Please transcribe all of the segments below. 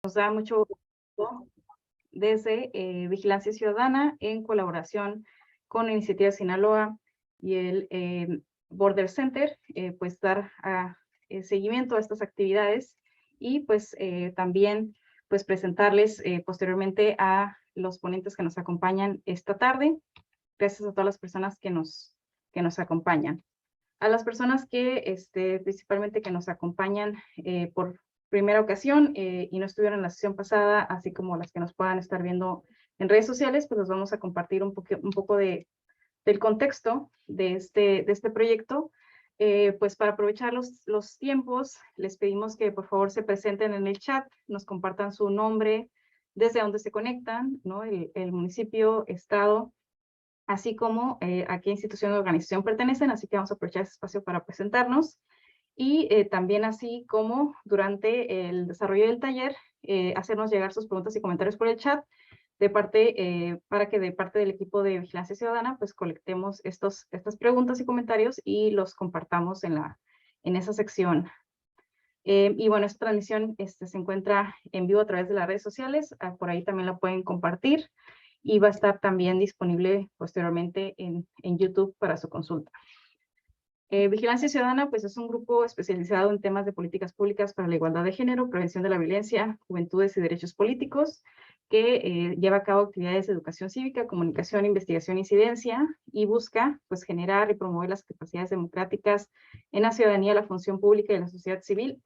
Nos da mucho gusto desde Vigilancia Ciudadana en colaboración con Iniciativa Sinaloa y el Border Center, pues dar seguimiento a estas actividades y pues también pues presentarles posteriormente a los ponentes que nos acompañan esta tarde. Gracias a todas las personas que nos acompañan. A las personas que principalmente que nos acompañan por primera ocasión y no estuvieron en la sesión pasada, así como las que nos puedan estar viendo en redes sociales, pues les vamos a compartir un poco del contexto de este proyecto. Pues para aprovechar los tiempos, les pedimos que por favor se presenten en el chat, nos compartan su nombre, desde dónde se conectan, ¿no? El municipio, estado, así como a qué institución o organización pertenecen, así que vamos a aprovechar ese espacio para presentarnos. Y también así como durante el desarrollo del taller, hacernos llegar sus preguntas y comentarios por el chat, para que de parte del equipo de Vigilancia Ciudadana, pues colectemos estas preguntas y comentarios y los compartamos en esa sección. Y bueno, esta transmisión se encuentra en vivo a través de las redes sociales, por ahí también la pueden compartir y va a estar también disponible posteriormente en YouTube para su consulta. Vigilancia Ciudadana pues es un grupo especializado en temas de políticas públicas para la igualdad de género, prevención de la violencia, juventudes y derechos políticos, que lleva a cabo actividades de educación cívica, comunicación, investigación e incidencia, y busca pues generar y promover las capacidades democráticas en la ciudadanía, la función pública y la sociedad civil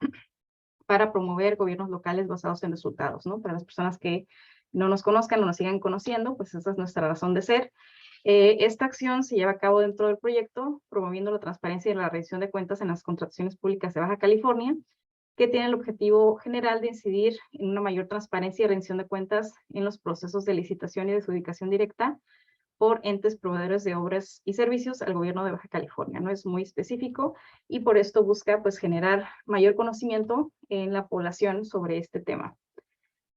para promover gobiernos locales basados en resultados, ¿no? Para las personas que no nos conozcan o nos sigan conociendo, pues esa es nuestra razón de ser. Esta acción se lleva a cabo dentro del proyecto, promoviendo la transparencia y la rendición de cuentas en las contrataciones públicas de Baja California, que tiene el objetivo general de incidir en una mayor transparencia y rendición de cuentas en los procesos de licitación y de adjudicación directa por entes proveedores de obras y servicios al gobierno de Baja California. No es muy específico y por esto busca pues generar mayor conocimiento en la población sobre este tema.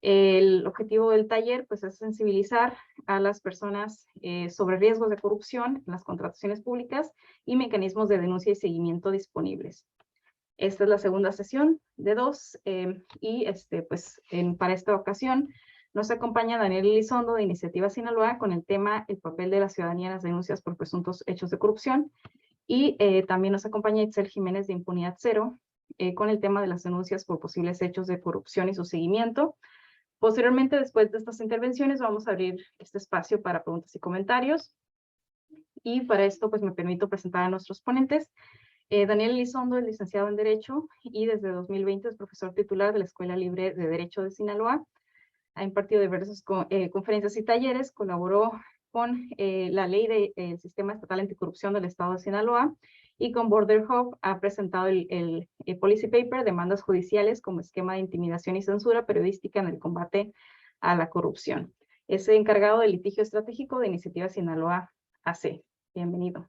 El objetivo del taller pues es sensibilizar a las personas sobre riesgos de corrupción en las contrataciones públicas y mecanismos de denuncia y seguimiento disponibles. Esta es la segunda sesión de 2 y para esta ocasión nos acompaña Daniel Elizondo de Iniciativa Sinaloa con el tema El papel de la ciudadanía en las denuncias por presuntos hechos de corrupción, y también nos acompaña Itzel Jiménez de Impunidad Cero con el tema de las denuncias por posibles hechos de corrupción y su seguimiento. Posteriormente, después de estas intervenciones, vamos a abrir este espacio para preguntas y comentarios. Y para esto, pues me permito presentar a nuestros ponentes. Daniel Elizondo es licenciado en Derecho y desde 2020 es profesor titular de la Escuela Libre de Derecho de Sinaloa. Ha impartido diversas conferencias y talleres, colaboró con la ley del Sistema Estatal Anticorrupción del Estado de Sinaloa y con Border Hub ha presentado el Policy Paper, demandas judiciales como esquema de intimidación y censura periodística en el combate a la corrupción. Es encargado del litigio estratégico de Iniciativa Sinaloa AC. Bienvenido.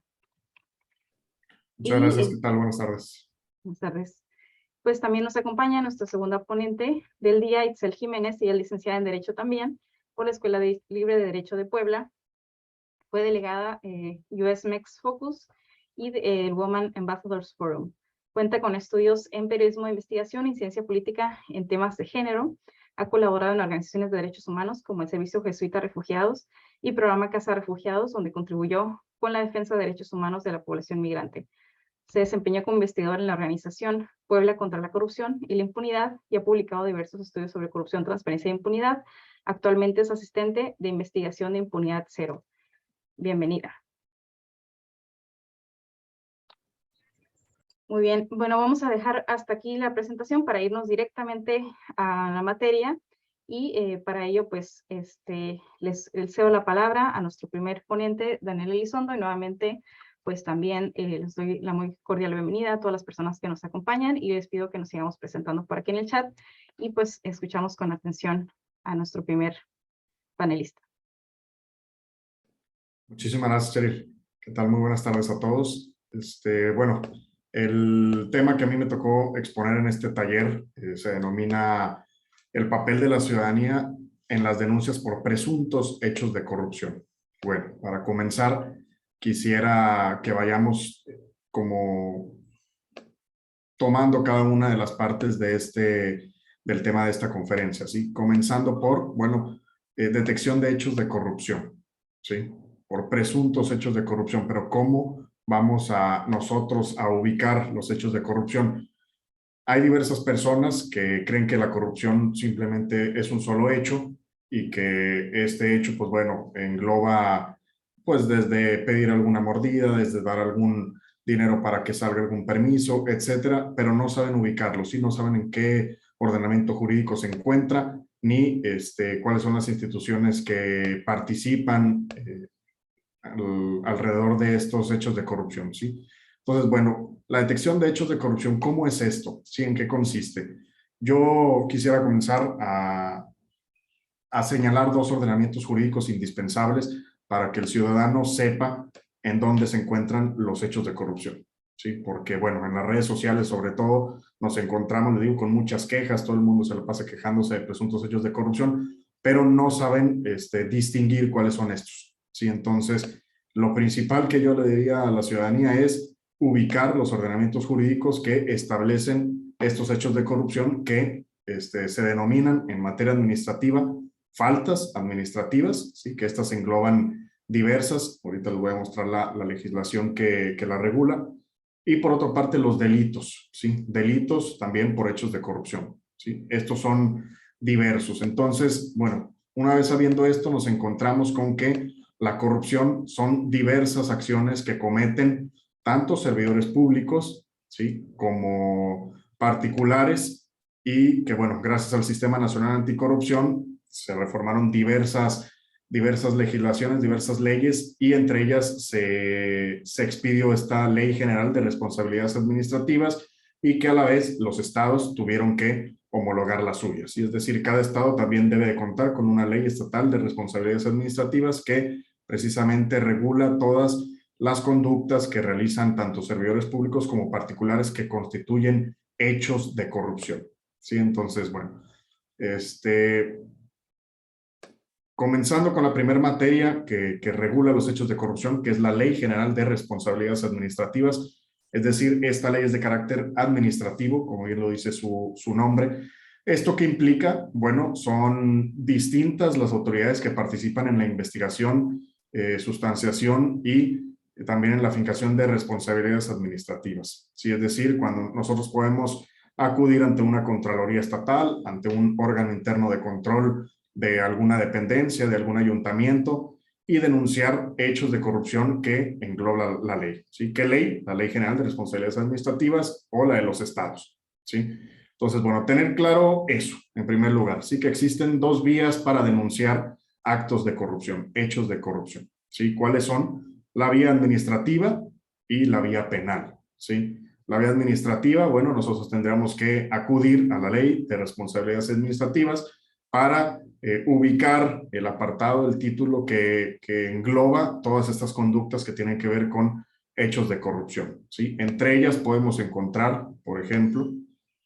Muchas gracias, ¿qué tal? Buenas tardes. Buenas tardes. Pues también nos acompaña nuestra segunda ponente del día, Itzel Jiménez, ella es licenciada en Derecho también por la Escuela Libre de Derecho de Puebla. Fue delegada US Mex Focus y el Women Ambassadors Forum. Cuenta con estudios en periodismo de investigación y ciencia política en temas de género. Ha colaborado en organizaciones de derechos humanos como el Servicio Jesuita Refugiados y Programa Casa Refugiados, donde contribuyó con la defensa de derechos humanos de la población migrante. Se desempeñó como investigador en la organización Puebla contra la Corrupción y la Impunidad y ha publicado diversos estudios sobre corrupción, transparencia e impunidad. Actualmente es asistente de investigación de Impunidad Cero. Bienvenida. Muy bien, bueno, vamos a dejar hasta aquí la presentación para irnos directamente a la materia y para ello pues les cedo la palabra a nuestro primer ponente, Daniel Elizondo, y nuevamente pues también les doy la muy cordial bienvenida a todas las personas que nos acompañan y les pido que nos sigamos presentando por aquí en el chat y pues escuchamos con atención a nuestro primer panelista. Muchísimas gracias, Cheryl. ¿Qué tal? Muy buenas tardes a todos. Bueno, el tema que a mí me tocó exponer en este taller se denomina el papel de la ciudadanía en las denuncias por presuntos hechos de corrupción. Bueno, para comenzar, quisiera que vayamos como tomando cada una de las partes de del tema de esta conferencia, ¿sí? Comenzando por, bueno, detección de hechos de corrupción, ¿sí? Por presuntos hechos de corrupción, pero ¿cómo vamos a nosotros a ubicar los hechos de corrupción? Hay diversas personas que creen que la corrupción simplemente es un solo hecho y que este hecho, pues bueno, engloba pues desde pedir alguna mordida, desde dar algún dinero para que salga algún permiso, etcétera, pero no saben ubicarlo, sí, no saben en qué ordenamiento jurídico se encuentra, ni cuáles son las instituciones que participan alrededor de estos hechos de corrupción, ¿sí? Entonces, bueno, la detección de hechos de corrupción, ¿cómo es esto? ¿Sí? ¿En qué consiste? Yo quisiera comenzar a señalar dos ordenamientos jurídicos indispensables para que el ciudadano sepa en dónde se encuentran los hechos de corrupción, ¿sí? Porque, bueno, en las redes sociales, sobre todo, nos encontramos, le digo, con muchas quejas, todo el mundo se lo pasa quejándose de presuntos hechos de corrupción, pero no saben distinguir cuáles son estos, ¿sí? Entonces, lo principal que yo le diría a la ciudadanía es ubicar los ordenamientos jurídicos que establecen estos hechos de corrupción que se denominan en materia administrativa faltas administrativas, ¿sí? Que estas engloban diversas, ahorita les voy a mostrar la legislación que la regula, y por otra parte los delitos, ¿sí? Delitos también por hechos de corrupción, ¿sí? Estos son diversos. Entonces, bueno, una vez sabiendo esto, nos encontramos con que la corrupción son diversas acciones que cometen tanto servidores públicos, ¿sí? Como particulares y que, bueno, gracias al Sistema Nacional Anticorrupción se reformaron diversas legislaciones, diversas leyes, y entre ellas se expidió esta Ley General de Responsabilidades Administrativas y que a la vez los estados tuvieron que homologar las suyas. Y es decir, cada estado también debe de contar con una ley estatal de responsabilidades administrativas que precisamente regula todas las conductas que realizan tanto servidores públicos como particulares que constituyen hechos de corrupción. ¿Sí? Entonces, bueno, comenzando con la primera materia que regula los hechos de corrupción, que es la Ley General de Responsabilidades Administrativas. Es decir, esta ley es de carácter administrativo, como bien lo dice su nombre. ¿Esto qué implica? Bueno, son distintas las autoridades que participan en la investigación, sustanciación y también en la fincación de responsabilidades administrativas. ¿Sí? Es decir, cuando nosotros podemos acudir ante una Contraloría Estatal, ante un órgano interno de control de alguna dependencia, de algún ayuntamiento, y denunciar hechos de corrupción que engloba la ley. ¿Sí? ¿Qué ley? La Ley General de Responsabilidades Administrativas o la de los estados. ¿Sí? Entonces, bueno, tener claro eso, en primer lugar. Sí que existen dos vías para denunciar actos de corrupción, hechos de corrupción. ¿Sí? ¿Cuáles son? La vía administrativa y la vía penal. ¿Sí? La vía administrativa, bueno, nosotros tendríamos que acudir a la Ley de Responsabilidades Administrativas para ubicar el apartado del título que engloba todas estas conductas que tienen que ver con hechos de corrupción, ¿sí? Entre ellas podemos encontrar, por ejemplo,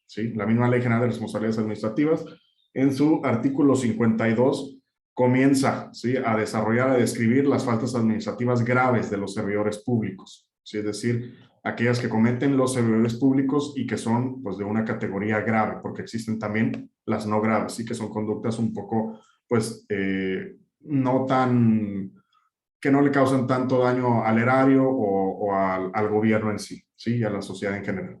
¿sí? La misma Ley General de Responsabilidades Administrativas, en su artículo 52, comienza, ¿sí? A desarrollar, a describir las faltas administrativas graves de los servidores públicos, ¿sí? Es decir, aquellas que cometen los servidores públicos y que son pues de una categoría grave, porque existen también las no graves, sí que son conductas un poco pues no tan, que no le causan tanto daño al erario o al gobierno en sí, sí, y a la sociedad en general.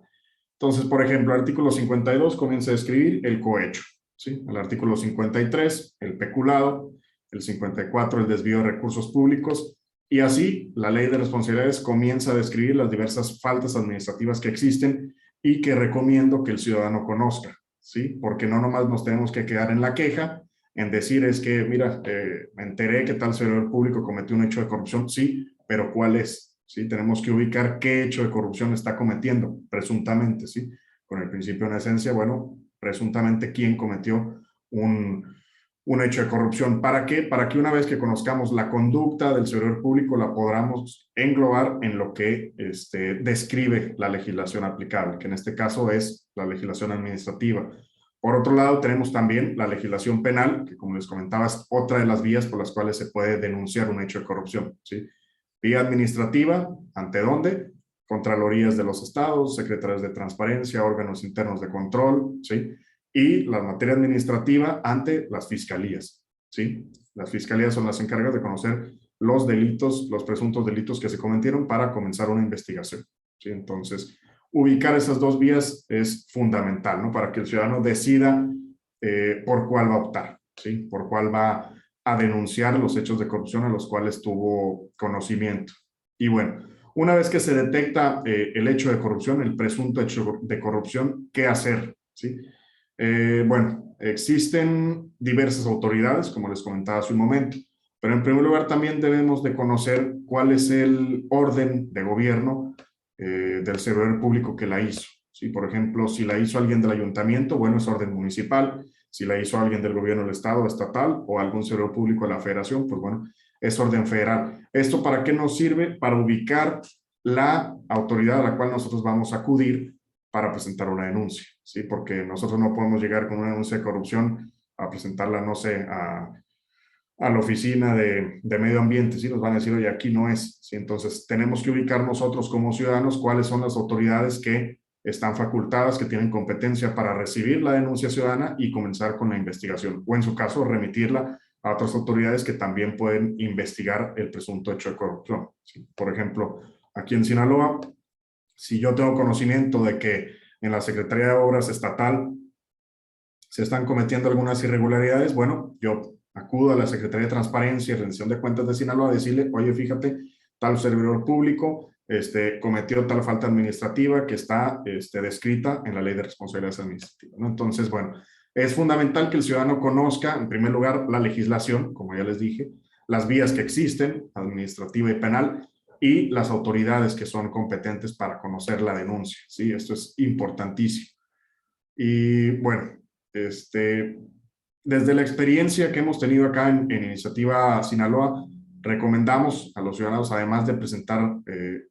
Entonces, por ejemplo, el artículo 52 comienza a describir el cohecho, ¿sí? El artículo 53, el peculado, el 54, el desvío de recursos públicos, y así la ley de responsabilidades comienza a describir las diversas faltas administrativas que existen y que recomiendo que el ciudadano conozca, ¿sí? Porque no nomás nos tenemos que quedar en la queja, en decir es que, mira, me enteré que tal servidor público cometió un hecho de corrupción, sí, pero ¿cuál es? ¿Sí? Tenemos que ubicar qué hecho de corrupción está cometiendo, presuntamente, ¿sí? Con el principio en esencia, bueno, presuntamente quién cometió un hecho de corrupción. ¿Para qué? Para que una vez que conozcamos la conducta del servidor público la podamos englobar en lo que describe la legislación aplicable, que en este caso es la legislación administrativa. Por otro lado, tenemos también la legislación penal, que como les comentaba es otra de las vías por las cuales se puede denunciar un hecho de corrupción, ¿sí? Vía administrativa, ¿ante dónde? Contralorías de los estados, secretarias de transparencia, órganos internos de control, ¿sí? y la materia administrativa ante las fiscalías, ¿sí? Las fiscalías son las encargadas de conocer los delitos, los presuntos delitos que se cometieron para comenzar una investigación, ¿sí? Entonces, ubicar esas dos vías es fundamental, ¿no? Para que el ciudadano decida por cuál va a optar, ¿sí? Por cuál va a denunciar los hechos de corrupción a los cuales tuvo conocimiento. Y bueno, una vez que se detecta el hecho de corrupción, el presunto hecho de corrupción, ¿qué hacer? ¿Sí? Bueno, existen diversas autoridades, como les comentaba hace un momento, pero en primer lugar también debemos de conocer cuál es el orden de gobierno del servidor público que la hizo. ¿Sí? Por ejemplo, si la hizo alguien del ayuntamiento, bueno, es orden municipal. Si la hizo alguien del gobierno del estado, estatal o algún servidor público de la federación, pues bueno, es orden federal. ¿Esto para qué nos sirve? Para ubicar la autoridad a la cual nosotros vamos a acudir para presentar una denuncia, ¿sí? Porque nosotros no podemos llegar con una denuncia de corrupción a presentarla, no sé, a la oficina de medio ambiente, ¿sí? Nos van a decir, oye, aquí no es, ¿sí? Entonces tenemos que ubicar nosotros como ciudadanos cuáles son las autoridades que están facultadas, que tienen competencia para recibir la denuncia ciudadana y comenzar con la investigación, o en su caso remitirla a otras autoridades que también pueden investigar el presunto hecho de corrupción, ¿sí? Por ejemplo, aquí en Sinaloa, si yo tengo conocimiento de que en la Secretaría de Obras Estatal se están cometiendo algunas irregularidades, bueno, yo acudo a la Secretaría de Transparencia y Rendición de Cuentas de Sinaloa a decirle, oye, fíjate, tal servidor público cometió tal falta administrativa que está descrita en la Ley de Responsabilidades Administrativas, ¿no? Entonces, bueno, es fundamental que el ciudadano conozca, en primer lugar, la legislación, como ya les dije, las vías que existen, administrativa y penal, y las autoridades que son competentes para conocer la denuncia, ¿sí? Esto es importantísimo. Y bueno, desde la experiencia que hemos tenido acá en Iniciativa Sinaloa, recomendamos a los ciudadanos, además de presentar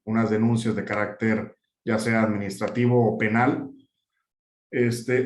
unas denuncias de carácter ya sea administrativo o penal,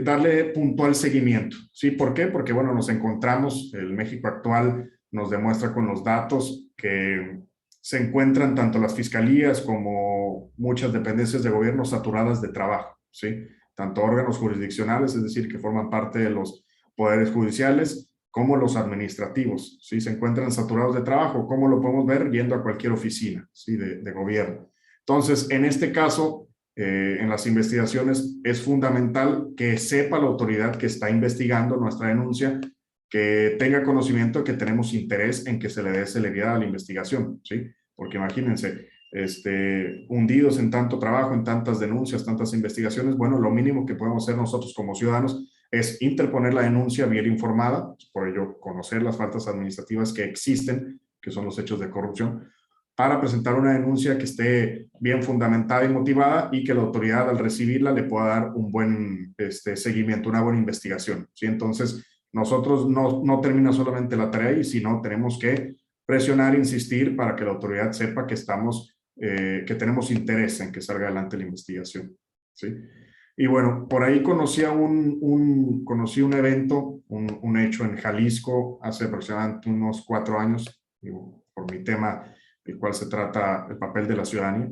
darle puntual seguimiento. ¿Sí? ¿Por qué? Porque, bueno, nos encontramos, el México actual nos demuestra con los datos que se encuentran tanto las fiscalías como muchas dependencias de gobierno saturadas de trabajo, ¿sí? Tanto órganos jurisdiccionales, es decir, que forman parte de los poderes judiciales, como los administrativos, ¿sí? Se encuentran saturados de trabajo. ¿Cómo lo podemos ver? Yendo a cualquier oficina, ¿sí? de gobierno. Entonces, en este caso, en las investigaciones es fundamental que sepa la autoridad que está investigando nuestra denuncia, que tenga conocimiento de que tenemos interés en que se le dé celeridad a la investigación, ¿sí? Porque imagínense, hundidos en tanto trabajo, en tantas denuncias, tantas investigaciones, bueno, lo mínimo que podemos hacer nosotros como ciudadanos es interponer la denuncia bien informada, por ello conocer las faltas administrativas que existen, que son los hechos de corrupción, para presentar una denuncia que esté bien fundamentada y motivada y que la autoridad al recibirla le pueda dar un buen seguimiento, una buena investigación, ¿sí? Entonces, nosotros no termina solamente la tarea ahí, sino tenemos que presionar, insistir para que la autoridad sepa que que tenemos interés en que salga adelante la investigación, ¿sí? Y bueno, por ahí conocí un evento, un hecho en Jalisco hace aproximadamente unos 4 años, digo, por mi tema, el cual se trata el papel de la ciudadanía,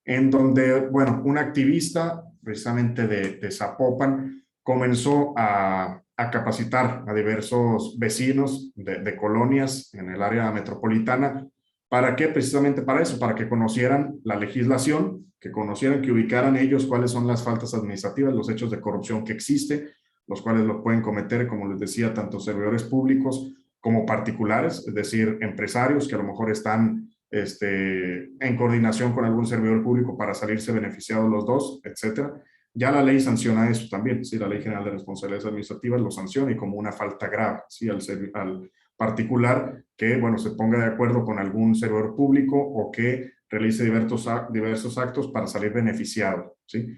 en donde, bueno, un activista precisamente de Zapopan comenzó a capacitar a diversos vecinos de colonias en el área metropolitana. ¿Para qué? Precisamente para eso, para que conocieran la legislación, que conocieran, que ubicaran ellos cuáles son las faltas administrativas, los hechos de corrupción que existe, los cuales lo pueden cometer, como les decía, tanto servidores públicos como particulares, es decir, empresarios que a lo mejor están en coordinación con algún servidor público para salirse beneficiados los dos, etcétera. Ya la ley sanciona eso también, ¿sí? La Ley General de Responsabilidades Administrativas lo sanciona y como una falta grave, ¿sí? Al particular que, bueno, se ponga de acuerdo con algún servidor público o que realice diversos actos para salir beneficiado, ¿sí?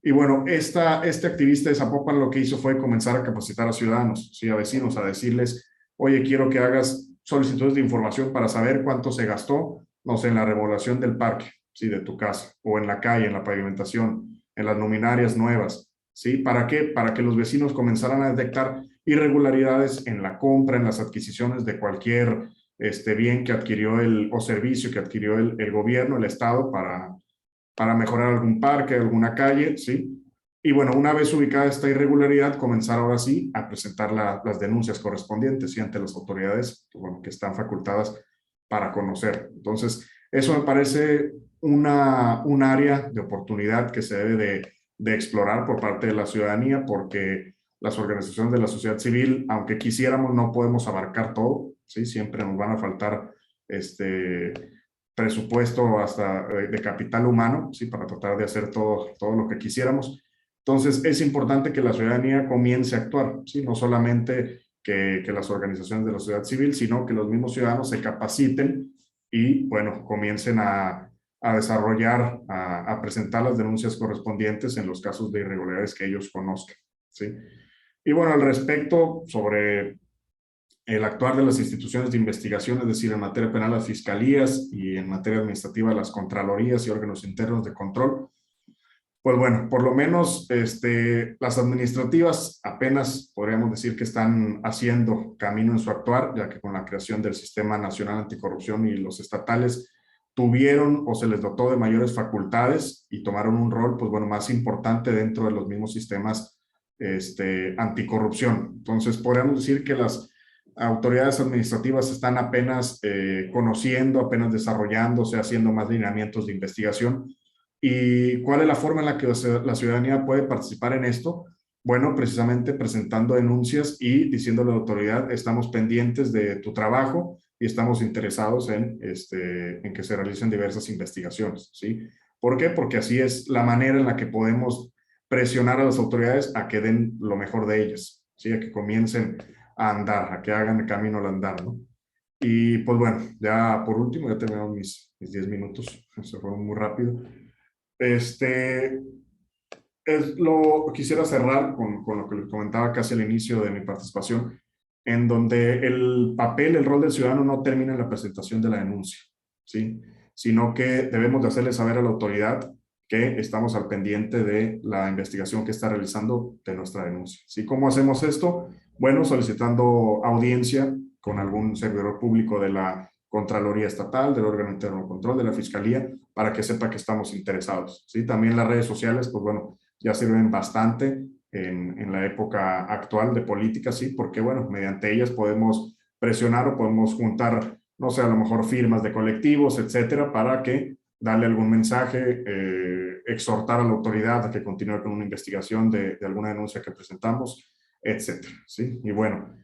Y bueno, este activista de Zapopan lo que hizo fue comenzar a capacitar a ciudadanos, ¿sí? A vecinos, a decirles, oye, quiero que hagas solicitudes de información para saber cuánto se gastó, no sé, en la remodelación del parque, ¿sí? De tu casa, o en la calle, en la pavimentación, en las luminarias nuevas, ¿sí? ¿Para qué? Para que los vecinos comenzaran a detectar irregularidades en la compra, en las adquisiciones de cualquier bien que adquirió o servicio que adquirió el gobierno, el Estado, para mejorar algún parque, alguna calle, ¿sí? Y bueno, una vez ubicada esta irregularidad, comenzar ahora sí a presentar las denuncias correspondientes y ante las autoridades, pues, bueno, que están facultadas para conocer. Entonces, eso me parece un área de oportunidad que se debe de explorar por parte de la ciudadanía, porque las organizaciones de la sociedad civil, aunque quisiéramos, no podemos abarcar todo, ¿sí? Siempre nos van a faltar presupuesto hasta de capital humano, ¿sí? Para tratar de hacer todo lo que quisiéramos. Entonces, es importante que la ciudadanía comience a actuar, ¿sí? No solamente que las organizaciones de la sociedad civil, sino que los mismos ciudadanos se capaciten y, bueno, comiencen a desarrollar, a presentar las denuncias correspondientes en los casos de irregularidades que ellos conozcan, ¿sí? Y bueno, al respecto, sobre el actuar de las instituciones de investigación, es decir, en materia penal las fiscalías y en materia administrativa las contralorías y órganos internos de control, pues bueno, por lo menos las administrativas apenas podríamos decir que están haciendo camino en su actuar, ya que con la creación del Sistema Nacional Anticorrupción y los estatales tuvieron o se les dotó de mayores facultades y tomaron un rol, pues bueno, más importante dentro de los mismos sistemas anticorrupción. Entonces, podríamos decir que las autoridades administrativas están apenas conociendo, apenas desarrollándose, haciendo más lineamientos de investigación. ¿Y cuál es la forma en la que la ciudadanía puede participar en esto? Bueno, precisamente presentando denuncias y diciéndole a la autoridad, estamos pendientes de tu trabajo y estamos interesados en que se realicen diversas investigaciones, ¿sí? ¿Por qué? Porque así es la manera en la que podemos presionar a las autoridades a que den lo mejor de ellas, ¿sí? A que comiencen a andar, a que hagan el camino al andar, ¿no? Y pues bueno, ya por último, ya terminamos mis 10 minutos, se fueron muy rápido. Quisiera cerrar con lo que les comentaba casi al inicio de mi participación, en donde el papel, el rol del ciudadano no termina en la presentación de la denuncia, ¿sí? Sino que debemos de hacerle saber a la autoridad que estamos al pendiente de la investigación que está realizando de nuestra denuncia, ¿sí? ¿Cómo hacemos esto? Bueno, solicitando audiencia con algún servidor público de la Contraloría Estatal, del órgano interno de control, de la Fiscalía, para que sepa que estamos interesados, ¿sí? También las redes sociales, pues bueno, ya sirven bastante en la época actual de política, sí, porque bueno, mediante ellas podemos presionar o podemos juntar, no sé, a lo mejor firmas de colectivos, etcétera, para que darle algún mensaje, exhortar a la autoridad a que continúe con una investigación de alguna denuncia que presentamos, etcétera, sí. Y bueno,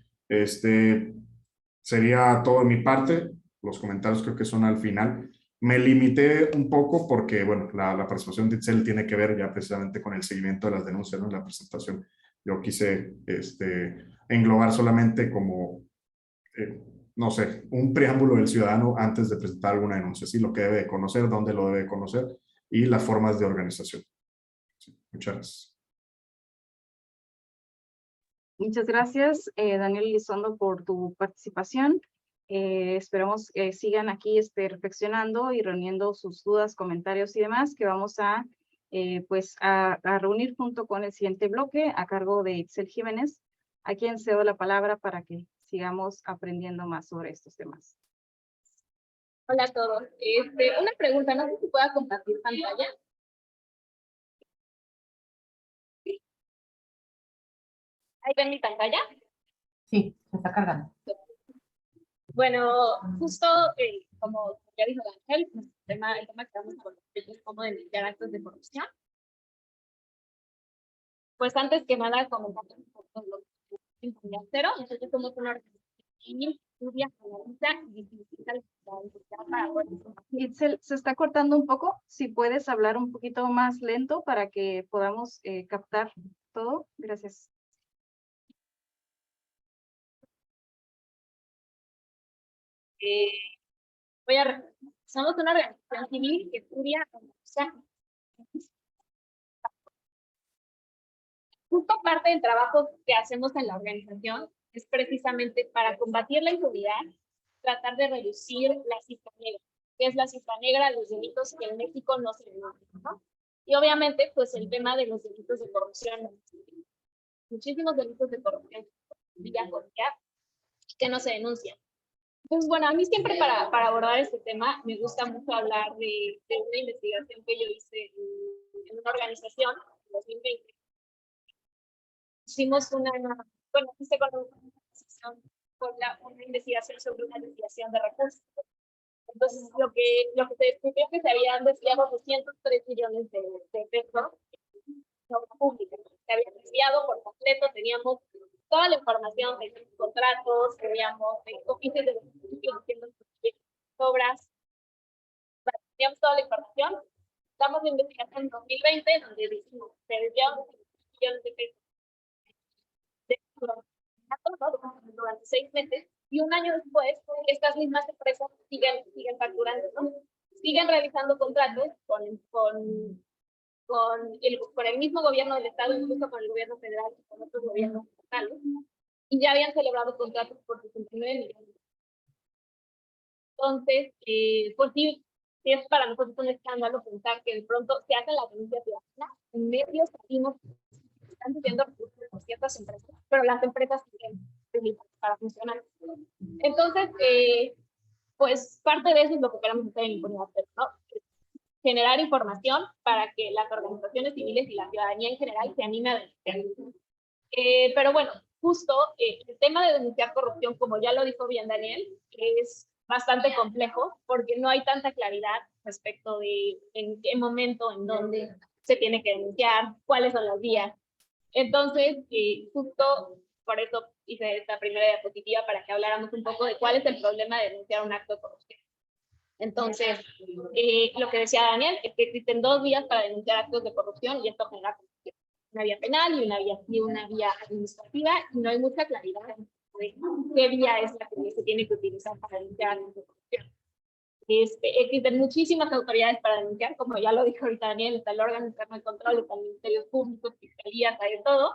sería todo de mi parte. Los comentarios creo que son al final. Me limité un poco porque, bueno, la participación de Itzel tiene que ver ya precisamente con el seguimiento de las denuncias, ¿no? La presentación. Yo quise englobar solamente como, no sé, un preámbulo del ciudadano antes de presentar alguna denuncia, ¿sí? Lo que debe de conocer, dónde lo debe conocer y las formas de organización. Sí, muchas gracias. Muchas gracias, Daniel Elizondo, por tu participación. Esperamos que sigan aquí reflexionando y reuniendo sus dudas, comentarios y demás, que vamos a reunir junto con el siguiente bloque a cargo de Itzel Jiménez, a quien cedo la palabra para que sigamos aprendiendo más sobre estos temas. Hola a todos. Una pregunta, no sé si pueda compartir pantalla. ¿Ahí ven mi pantalla? Sí, se está cargando. Bueno, justo como ya dijo Ángel, el tema que vamos a abordar es cómo denunciar actos de corrupción. Pues antes que nada, comentar un poco lo que es Impunidad Cero. Nosotros somos una organización que estudia, analiza y visibiliza la Itzel, se está cortando un poco. Si puedes hablar un poquito más lento para que podamos captar todo. Gracias. Somos una organización civil que estudia, analiza. Justo parte del trabajo que hacemos en la organización es precisamente para combatir la impunidad, tratar de reducir la cifra negra. ¿Qué es la cifra negra? Los delitos que en México no se denuncian, ¿no? Y obviamente, pues el tema de los delitos de corrupción. Muchísimos delitos de corrupción que no se denuncian. Entonces, bueno, a mí siempre para abordar este tema me gusta mucho hablar de una investigación que yo hice en una organización en 2020, hicimos bueno, hice con una investigación sobre una desviación de recursos. Entonces, lo que se descubrió es que se habían desviado 203 millones de pesos en obra pública. Se habían desviado por completo, teníamos toda la información de los contratos, teníamos oficios de los haciendo obras, teníamos toda la información. Estamos en investigación en 2020, donde decimos, se desviaron millones de pesos durante 6 meses, y un año después, estas mismas empresas siguen facturando, ¿no? Siguen realizando contratos con el mismo gobierno del Estado, incluso con el gobierno federal y con otros gobiernos estatales, y ya habían celebrado contratos por 69 millones. Entonces, pues sí es para nosotros un escándalo pensar que de pronto se hacen las denuncias ciudadanas, en medios salimos, están subiendo recursos por ciertas empresas, pero las empresas siguen para funcionar. Entonces, pues parte de eso es lo que queremos hacer en Impunidad Cero, ¿no? Generar información para que las organizaciones civiles y la ciudadanía en general se anime a denunciar. Pero bueno, justo el tema de denunciar corrupción, como ya lo dijo bien Daniel, es bastante complejo porque no hay tanta claridad respecto de en qué momento, en dónde se tiene que denunciar, cuáles son las vías. Entonces, justo por eso hice esta primera diapositiva para que habláramos un poco de cuál es el problema de denunciar un acto de corrupción. Entonces, lo que decía Daniel es que existen 2 vías para denunciar actos de corrupción y esto genera corrupción. Una vía penal y una vía administrativa, y no hay mucha claridad de qué vía es la que se tiene que utilizar para denunciar actos de corrupción. Existen muchísimas autoridades para denunciar, como ya lo dijo ahorita Daniel, está el órgano interno de control, están ministerios públicos, fiscalías, hay de todo.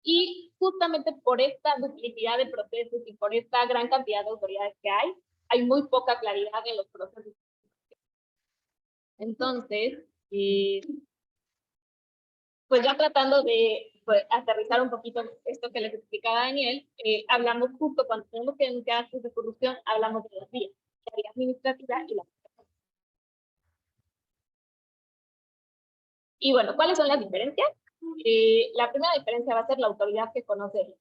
Y justamente por esta duplicidad de procesos y por esta gran cantidad de autoridades que hay muy poca claridad en los procesos. Entonces, pues ya tratando de aterrizar un poquito esto que les explicaba Daniel, hablamos justo cuando tenemos que denunciar actos de corrupción, hablamos de las vías, la vía administrativa y la. Y bueno, ¿cuáles son las diferencias? La primera diferencia va a ser la autoridad que conoce.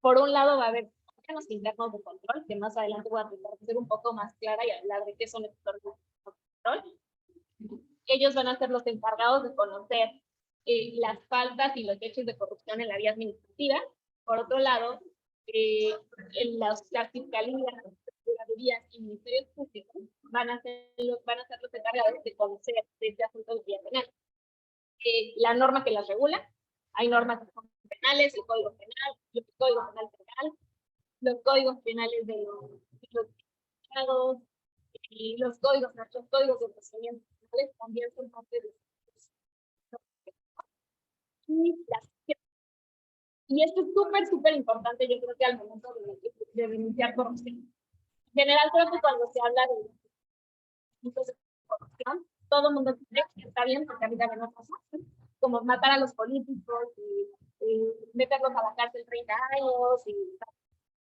Por un lado va a haber órganos internos de control, que más adelante voy a tratar de ser un poco más clara y hablar de qué son estos órganos de control. Ellos van a ser los encargados de conocer las faltas y los hechos de corrupción en la vía administrativa. Por otro lado, las fiscalías, las procuradurías y ministerios públicos van a ser los encargados de conocer este asunto de vía penal. La norma que las regula, hay normas penales, el Código Penal, el Código Penal Federal, los códigos penales de los estados y los códigos de procedimientos penales también son parte de y esto es súper importante, yo creo que al momento de denunciar corrupción. En general, creo que cuando se habla de corrupción, todo el mundo cree que está bien, porque a mí también no pasa, como matar a los políticos y meterlos a la cárcel 30 años, y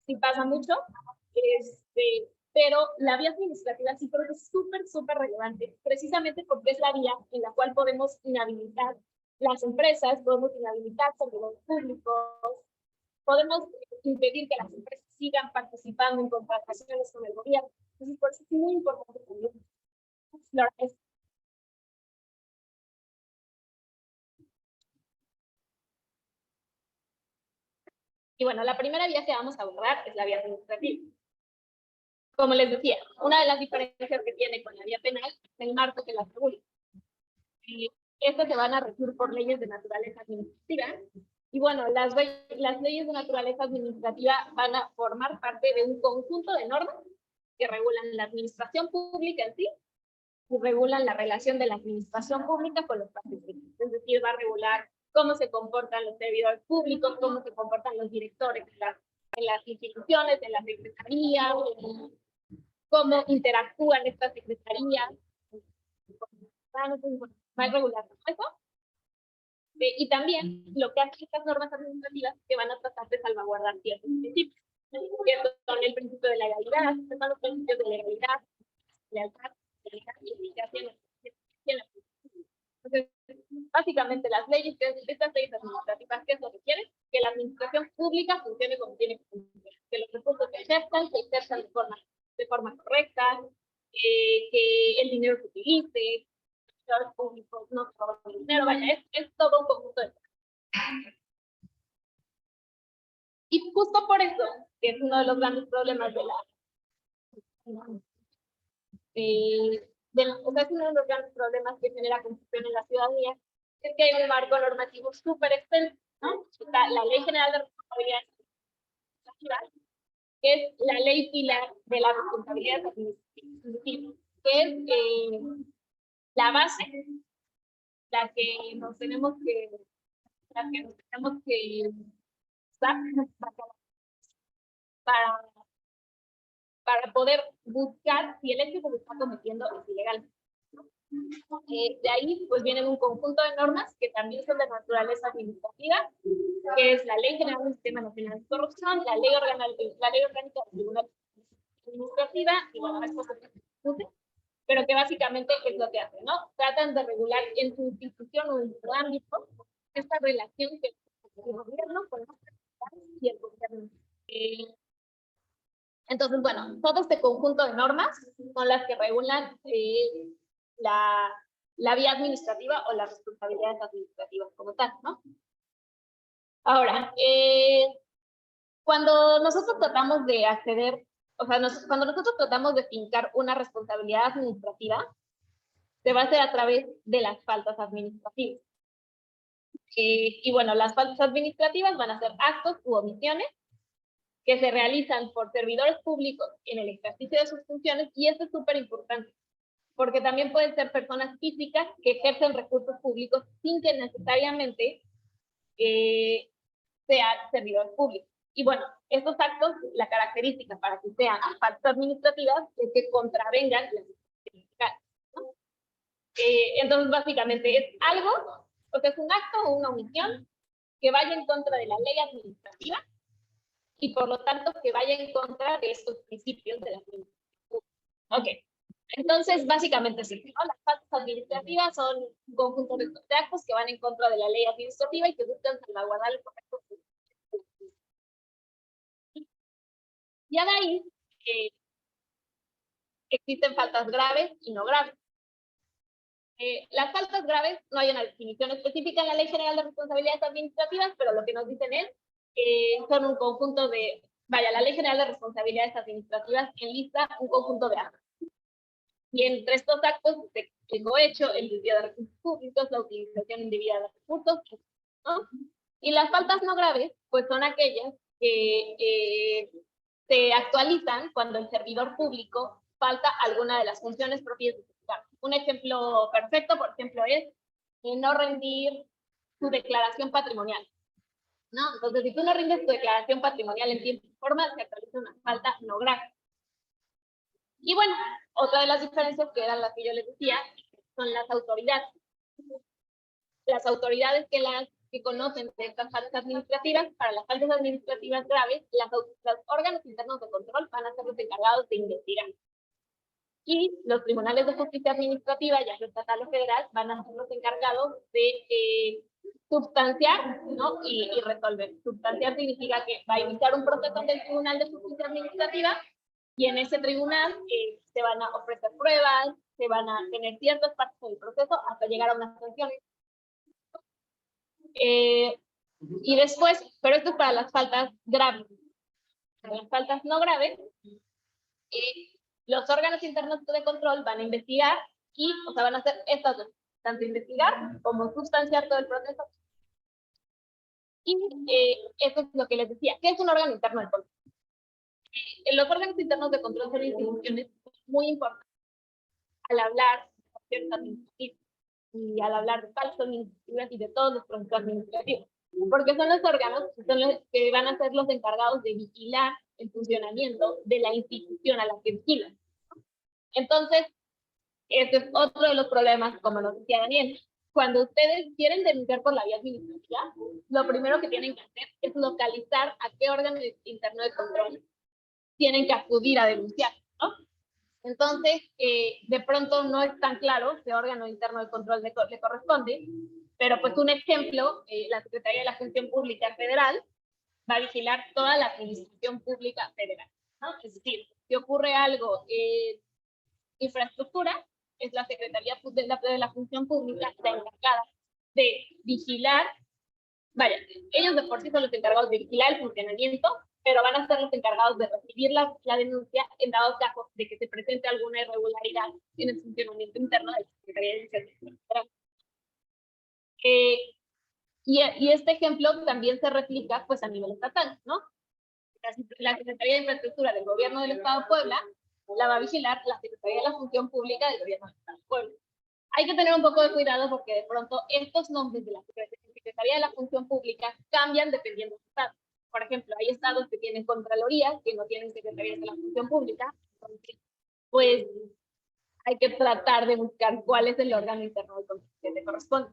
sí pasa mucho, pero la vía administrativa sí creo que es súper relevante, precisamente porque es la vía en la cual podemos inhabilitar las empresas, podemos inhabilitar servidores públicos, podemos impedir que las empresas sigan participando en contrataciones con el gobierno. Entonces, por eso es muy importante también. Y bueno, la primera vía que vamos a abordar es la vía administrativa. Como les decía, una de las diferencias que tiene con la vía penal es el marco que la regula. Estas se van a regir por leyes de naturaleza administrativa. Y bueno, las leyes de naturaleza administrativa van a formar parte de un conjunto de normas que regulan la administración pública en sí y regulan la relación de la administración pública con los particulares. Es decir, va a regular cómo se comportan los servidores públicos, cómo se comportan los directores en las instituciones, en las secretarías, cómo interactúan estas secretarías. Va a regular eso. Y también lo que hacen estas normas administrativas que van a tratar de salvaguardar ciertos principios, que son el principio de la legalidad, que son los principios de legalidad, lealtad, y eficacia en la. Entonces, Básicamente las leyes, estas leyes administrativas, ¿qué es lo que quieren? Que la administración pública funcione como tiene que funcionar, que los recursos se ejerzan de forma correcta, que el dinero se utilice, los públicos no se roban el dinero, vaya, es todo un conjunto de cosas. Y justo por eso, que es uno de los grandes problemas de o sea, es uno de los grandes problemas que genera confusión en la ciudadanía, es que hay un marco normativo súper extenso, ¿no? Está la Ley General de Responsabilidades Administrativas, que es la ley pilar de la responsabilidad administrativa, que es la base, la que nos tenemos que usar para poder buscar si el hecho que se está cometiendo es ilegal. De ahí pues vienen un conjunto de normas que también son de naturaleza administrativa, que es la Ley General del Sistema Nacional de Corrupción, la Ley Orgánica del Tribunal Administrativa, y bueno, más cosas que se discuten, pero que básicamente es lo que hacen, ¿no? Tratan de regular en su institución o en su ámbito esta relación que el gobierno con los y el gobierno. Entonces, bueno, todo este conjunto de normas son las que regulan la vía administrativa o las responsabilidades administrativas como tal, ¿no? Ahora, cuando nosotros tratamos de acceder, o sea, cuando nosotros tratamos de fincar una responsabilidad administrativa, se va a hacer a través de las faltas administrativas. Y bueno, las faltas administrativas van a ser actos u omisiones que se realizan por servidores públicos en el ejercicio de sus funciones, y esto es súper importante, porque también pueden ser personas físicas que ejercen recursos públicos sin que necesariamente sean servidores públicos. Y bueno, estos actos, la característica para que sean faltas administrativas es que contravengan las disposiciones legales, ¿no? Entonces, básicamente es algo, o sea, es un acto o una omisión que vaya en contra de la ley administrativa y por lo tanto que vaya en contra de estos principios de la administración. Ok, entonces básicamente sí, ¿no? Las faltas administrativas son un conjunto de actos que van en contra de la ley administrativa y que buscan salvaguardar el correcto. Ya de ahí existen faltas graves y no graves. Las faltas graves no hay una definición específica en la Ley General de Responsabilidades Administrativas, pero lo que nos dicen es que son un conjunto de, vaya, la Ley General de Responsabilidades Administrativas enlista un conjunto de actos. Y entre estos actos, el cohecho, el desvío de recursos públicos, la utilización indebida de recursos, ¿no? Y las faltas no graves, pues son aquellas que se actualizan cuando el servidor público falta alguna de las funciones propias de su cargo. Un ejemplo perfecto, por ejemplo, es no rendir su declaración patrimonial, ¿no? Entonces, si tú no rindes tu declaración patrimonial en tiempo y forma, se actualiza una falta no grave. Y bueno, otra de las diferencias que eran las que yo les decía, son las autoridades. Las autoridades que conocen de estas faltas administrativas, para las faltas administrativas graves, los órganos internos de control van a ser los encargados de investigar. Y los tribunales de justicia administrativa, ya sea estatal o federal, van a ser los encargados de substanciar, ¿no? y resolver. Substanciar significa que va a iniciar un proceso ante el Tribunal de Justicia Administrativa, y en ese tribunal se van a ofrecer pruebas, se van a tener ciertas partes del proceso hasta llegar a una sanción. Y después, pero esto es para las faltas graves. Para las faltas no graves, los órganos internos de control van a investigar y, o sea, van a hacer estas dos, tanto investigar como sustanciar todo el proceso. Y eso es lo que les decía. ¿Qué es un órgano interno de control? Los órganos internos de control son instituciones muy importantes al hablar de ciertas administrativas y al hablar de falsos administrativas y de todos los procesos administrativos, porque son los órganos que van a ser los encargados de vigilar el funcionamiento de la institución a la que vigilan. Entonces, este es otro de los problemas, como nos decía Daniel. Cuando ustedes quieren denunciar por la vía administrativa, lo primero que tienen que hacer es localizar a qué órgano interno de control tienen que acudir a denunciar, ¿no? Entonces, de pronto no es tan claro qué órgano interno de control le corresponde, Pero pues un ejemplo, la Secretaría de la Función Pública Federal va a vigilar toda la administración pública federal, ¿no? Es decir, si ocurre algo en infraestructura, es la Secretaría de la Función Pública la encargada de vigilar, vaya, ellos de por sí son los encargados de vigilar el funcionamiento, pero van a ser los encargados de recibir la denuncia en dado caso de que se presente alguna irregularidad en el funcionamiento interno de la Secretaría de Iniciativa Federal. Y este ejemplo también se replica pues a nivel estatal, ¿no? La Secretaría de Infraestructura del Gobierno del Estado de Puebla la va a vigilar la Secretaría de la Función Pública del Gobierno del Estado de Puebla. Hay que tener un poco de cuidado porque de pronto estos nombres de la Secretaría de la Función Pública cambian dependiendo del estado. Por ejemplo, hay estados que tienen Contraloría, que no tienen Secretaría de la Función Pública, entonces, pues hay que tratar de buscar cuál es el órgano interno que te corresponde.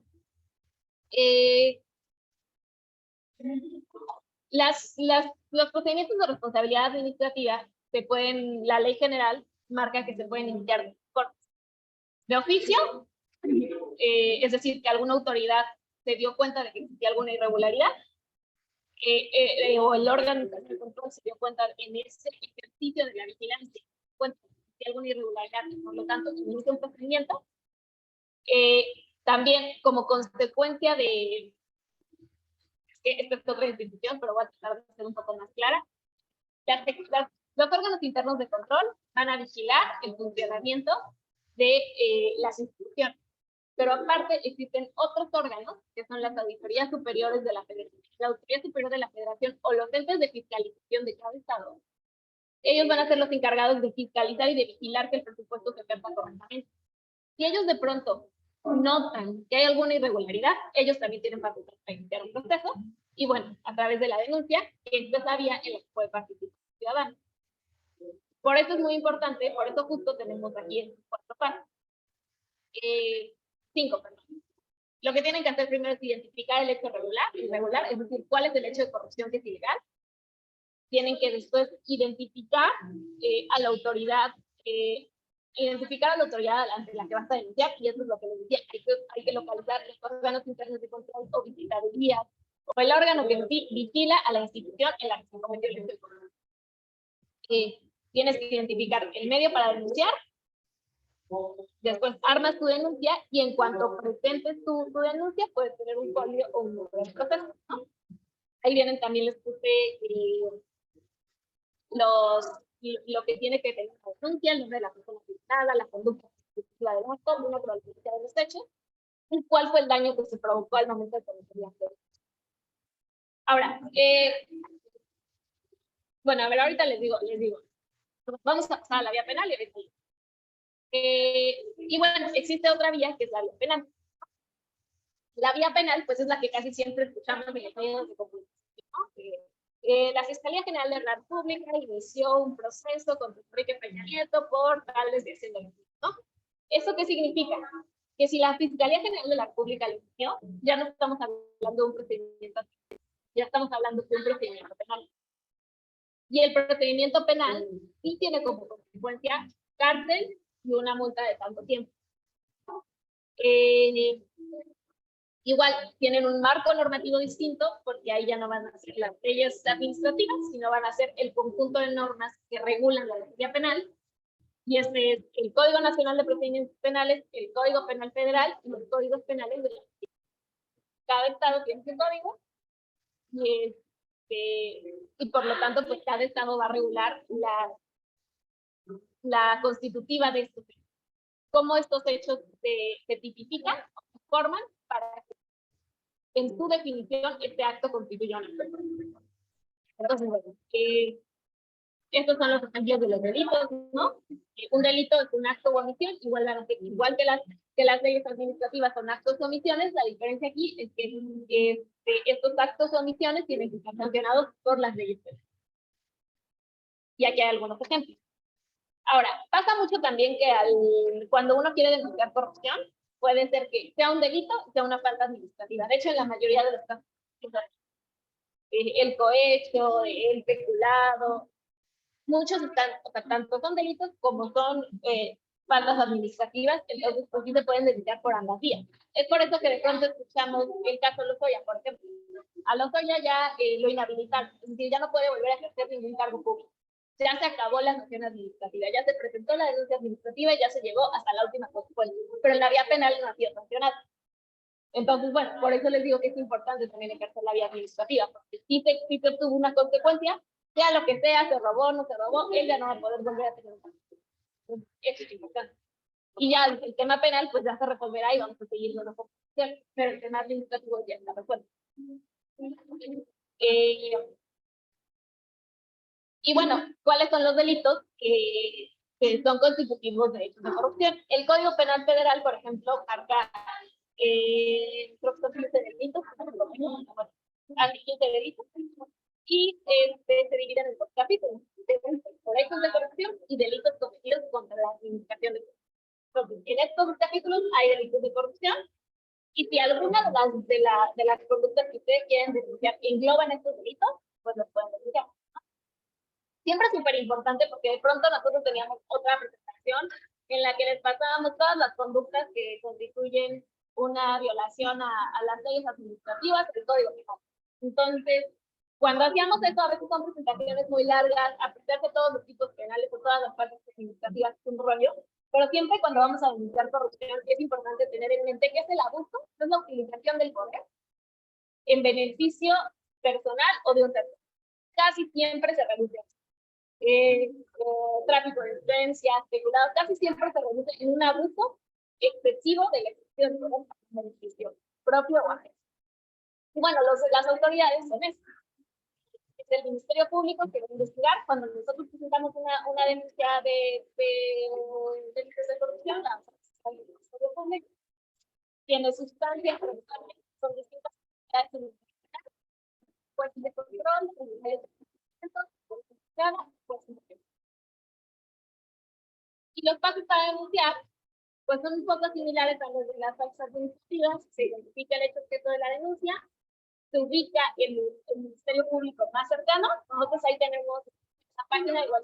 Los procedimientos de responsabilidad administrativa la ley general marca que se pueden iniciar de oficio, es decir, que alguna autoridad se dio cuenta de que existía alguna irregularidad, o el órgano de control se dio cuenta en ese ejercicio de la vigilancia, cuenta de que existía alguna irregularidad, y por lo tanto inicia un procedimiento. También como consecuencia de esta es otra institución, pero voy a tratar de ser un poco más clara. Los órganos internos de control van a vigilar el funcionamiento de las instituciones. Pero aparte existen otros órganos, que son las auditorías superiores de la Federación, la Auditoría Superior de la Federación o los entes de fiscalización de cada estado. Ellos van a ser los encargados de fiscalizar y de vigilar que el presupuesto se ejerza correctamente. Si ellos de pronto notan que hay alguna irregularidad, ellos también tienen facultad para iniciar un proceso, y bueno, a través de la denuncia, que es esa vía en la que puede participar el ciudadano. Por eso es muy importante, por eso justo tenemos aquí en 4 pasos. 5, perdón. Lo que tienen que hacer primero es identificar el hecho irregular, es decir, cuál es el hecho de corrupción que es ilegal. Tienen que después identificar a la autoridad, ante la que vas a denunciar, y eso es lo que les decía, hay que localizar los órganos internos de control o visitadurías, o el órgano que vigila a la institución en la que se cometió el hecho de corrupción. Tienes que identificar el medio para denunciar, después armas tu denuncia, y en cuanto presentes tu denuncia, puedes tener un folio o un número de proceso, ¿no? Ahí vienen también, les puse lo que tiene que tener la denuncia, el nombre de la persona afectada, la conducta ejecutiva del acto, una probabilidad de los hechos, y cuál fue el daño que se provocó al momento de cometer el acto. Ahora, bueno, a ver, ahorita les digo, vamos a pasar a la vía penal y ahorita. Y bueno, existe otra vía que es la vía penal. La vía penal, pues es la que casi siempre escuchamos en los medios de comunicación, ¿no? La Fiscalía General de la República inició un proceso contra Enrique Peña Nieto por tales de hacienda, ¿no? ¿Eso qué significa? Que si la Fiscalía General de la República lo inició, ya no estamos hablando de un procedimiento, ya estamos hablando de un procedimiento penal. Y el procedimiento penal sí tiene como consecuencia cárcel y una multa de tanto tiempo. Igual tienen un marco normativo distinto, porque ahí ya no van a ser las leyes administrativas, sino van a ser el conjunto de normas que regulan la materia penal, y este es el Código Nacional de Procedimientos Penales, el Código Penal Federal y los códigos penales de la República. Cada estado tiene su código, y por lo tanto, pues cada estado va a regular la constitutiva de estos hechos. Cómo estos hechos se tipifican, se forman para que en su definición este acto constituya una persona. Entonces, bueno, estos son los ejemplos de los delitos, ¿no? Un delito es un acto o omisión, igual que las leyes administrativas son actos o omisiones, la diferencia aquí es que estos actos o omisiones tienen que estar sancionados por las leyes penales. Y aquí hay algunos ejemplos. Ahora, pasa mucho también que cuando uno quiere denunciar corrupción, puede ser que sea un delito, sea una falta administrativa. De hecho, en la mayoría de los casos, el cohecho, el peculado, muchos están, o sea, tanto son delitos como son faltas administrativas, entonces pues sí se pueden denunciar por ambas vías. Es por eso que de pronto escuchamos el caso Lozoya, por ejemplo. A Lozoya ya lo inhabilitaron, es decir, ya no puede volver a ejercer ningún cargo público. Ya se acabó la sanción administrativa, ya se presentó la denuncia administrativa y ya se llegó hasta la última consecuencia, pero en la vía penal no ha sido sancionado. Entonces, bueno, por eso les digo que es importante también ejercer la vía administrativa, porque si se obtuvo una consecuencia, sea lo que sea, se robó, no se robó, él ya no va a poder volver a tener un cargo. Eso es importante. Y ya el tema penal, pues ya se resolverá y vamos a seguirlo, ¿no? Pero el tema administrativo ya está resuelto. Y bueno, ¿cuáles son los delitos que son constitutivos de hechos de corrupción? El Código Penal Federal, por ejemplo, marca creo que son 15 delitos, hay 15 delitos, y se dividen en dos capítulos, por hechos de corrupción y delitos cometidos contra la administración de corrupción. Entonces, en estos capítulos hay delitos de corrupción, y si alguna de las conductas que ustedes quieren denunciar engloban estos delitos, pues los pueden denunciar. Siempre es súper importante porque de pronto nosotros teníamos otra presentación en la que les pasábamos todas las conductas que constituyen una violación a las leyes administrativas del Código Penal. Entonces, cuando hacíamos eso, a veces son presentaciones muy largas, aplicarse todos los tipos penales o todas las partes administrativas, es un rollo, pero siempre cuando vamos a denunciar corrupción es importante tener en mente que es el abuso, es la utilización del poder en beneficio personal o de un tercero. Casi siempre se reduce tráfico de influencia, especulado, casi siempre se reduce en un abuso excesivo de la ejecución de un beneficio propio o ajeno. Y bueno, las autoridades son estas. Es el Ministerio Público que va a investigar cuando nosotros presentamos una denuncia de delitos de corrupción, la al Ministerio Público, tiene sustancias, son distintas actividades jueces de control, y los pasos para denunciar pues son un poco similares a los de las falsas administrativas. Se identifica el hecho objeto de la denuncia, se ubica el Ministerio Público más cercano. Nosotros ahí tenemos la página igual.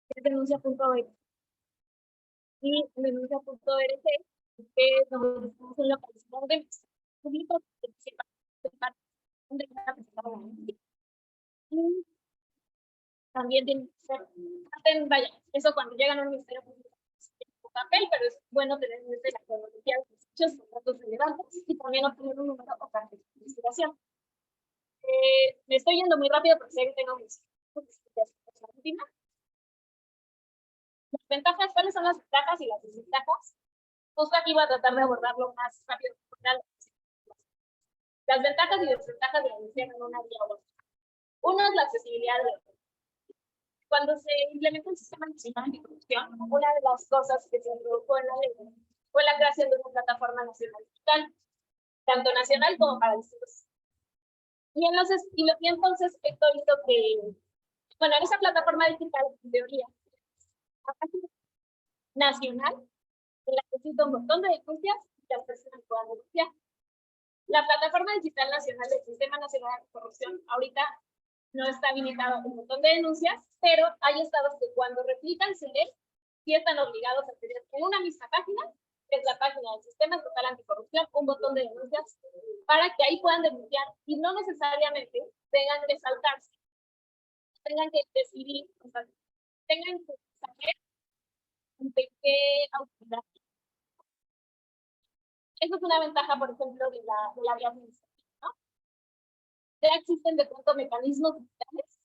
Es denuncia.org. Y denuncia.org es donde estamos en la participación del público también tiene que ser, vaya, eso cuando llegan a un ministerio público papel, pero es bueno tener en mente la cronología de los hechos, los datos relevantes y también obtener un número o cartas de investigación. Me estoy yendo muy rápido porque sé que tengo mis últimas. Las ventajas, ¿cuáles son las ventajas y las desventajas? Justo aquí voy a tratar de abordarlo más rápido. Las ventajas y desventajas de la denuncia en una vía u otra. Uno es la accesibilidad de la información. Cuando se implementó el sistema nacional anticorrupción, una de las cosas que se introdujo en la ley fue la creación de una plataforma nacional digital, tanto nacional como para distintos. Y entonces esto hizo que, bueno, en esa plataforma digital, en teoría, la página nacional, en la que existe un montón de denuncias y las personas puedan denunciar. La plataforma digital nacional del Sistema Nacional Anticorrupción ahorita no está habilitado un montón de denuncias, pero hay estados que cuando replican CELES sí están obligados a tener en una misma página, que es la página del Sistema Estatal Anticorrupción, un botón de denuncias para que ahí puedan denunciar y no necesariamente tengan que saltarse, tengan que decidir, o sea, tengan que saber de qué autoridad. Esa es una ventaja, por ejemplo, de la vía administrativa, ¿no? Ya existen de pronto mecanismos digitales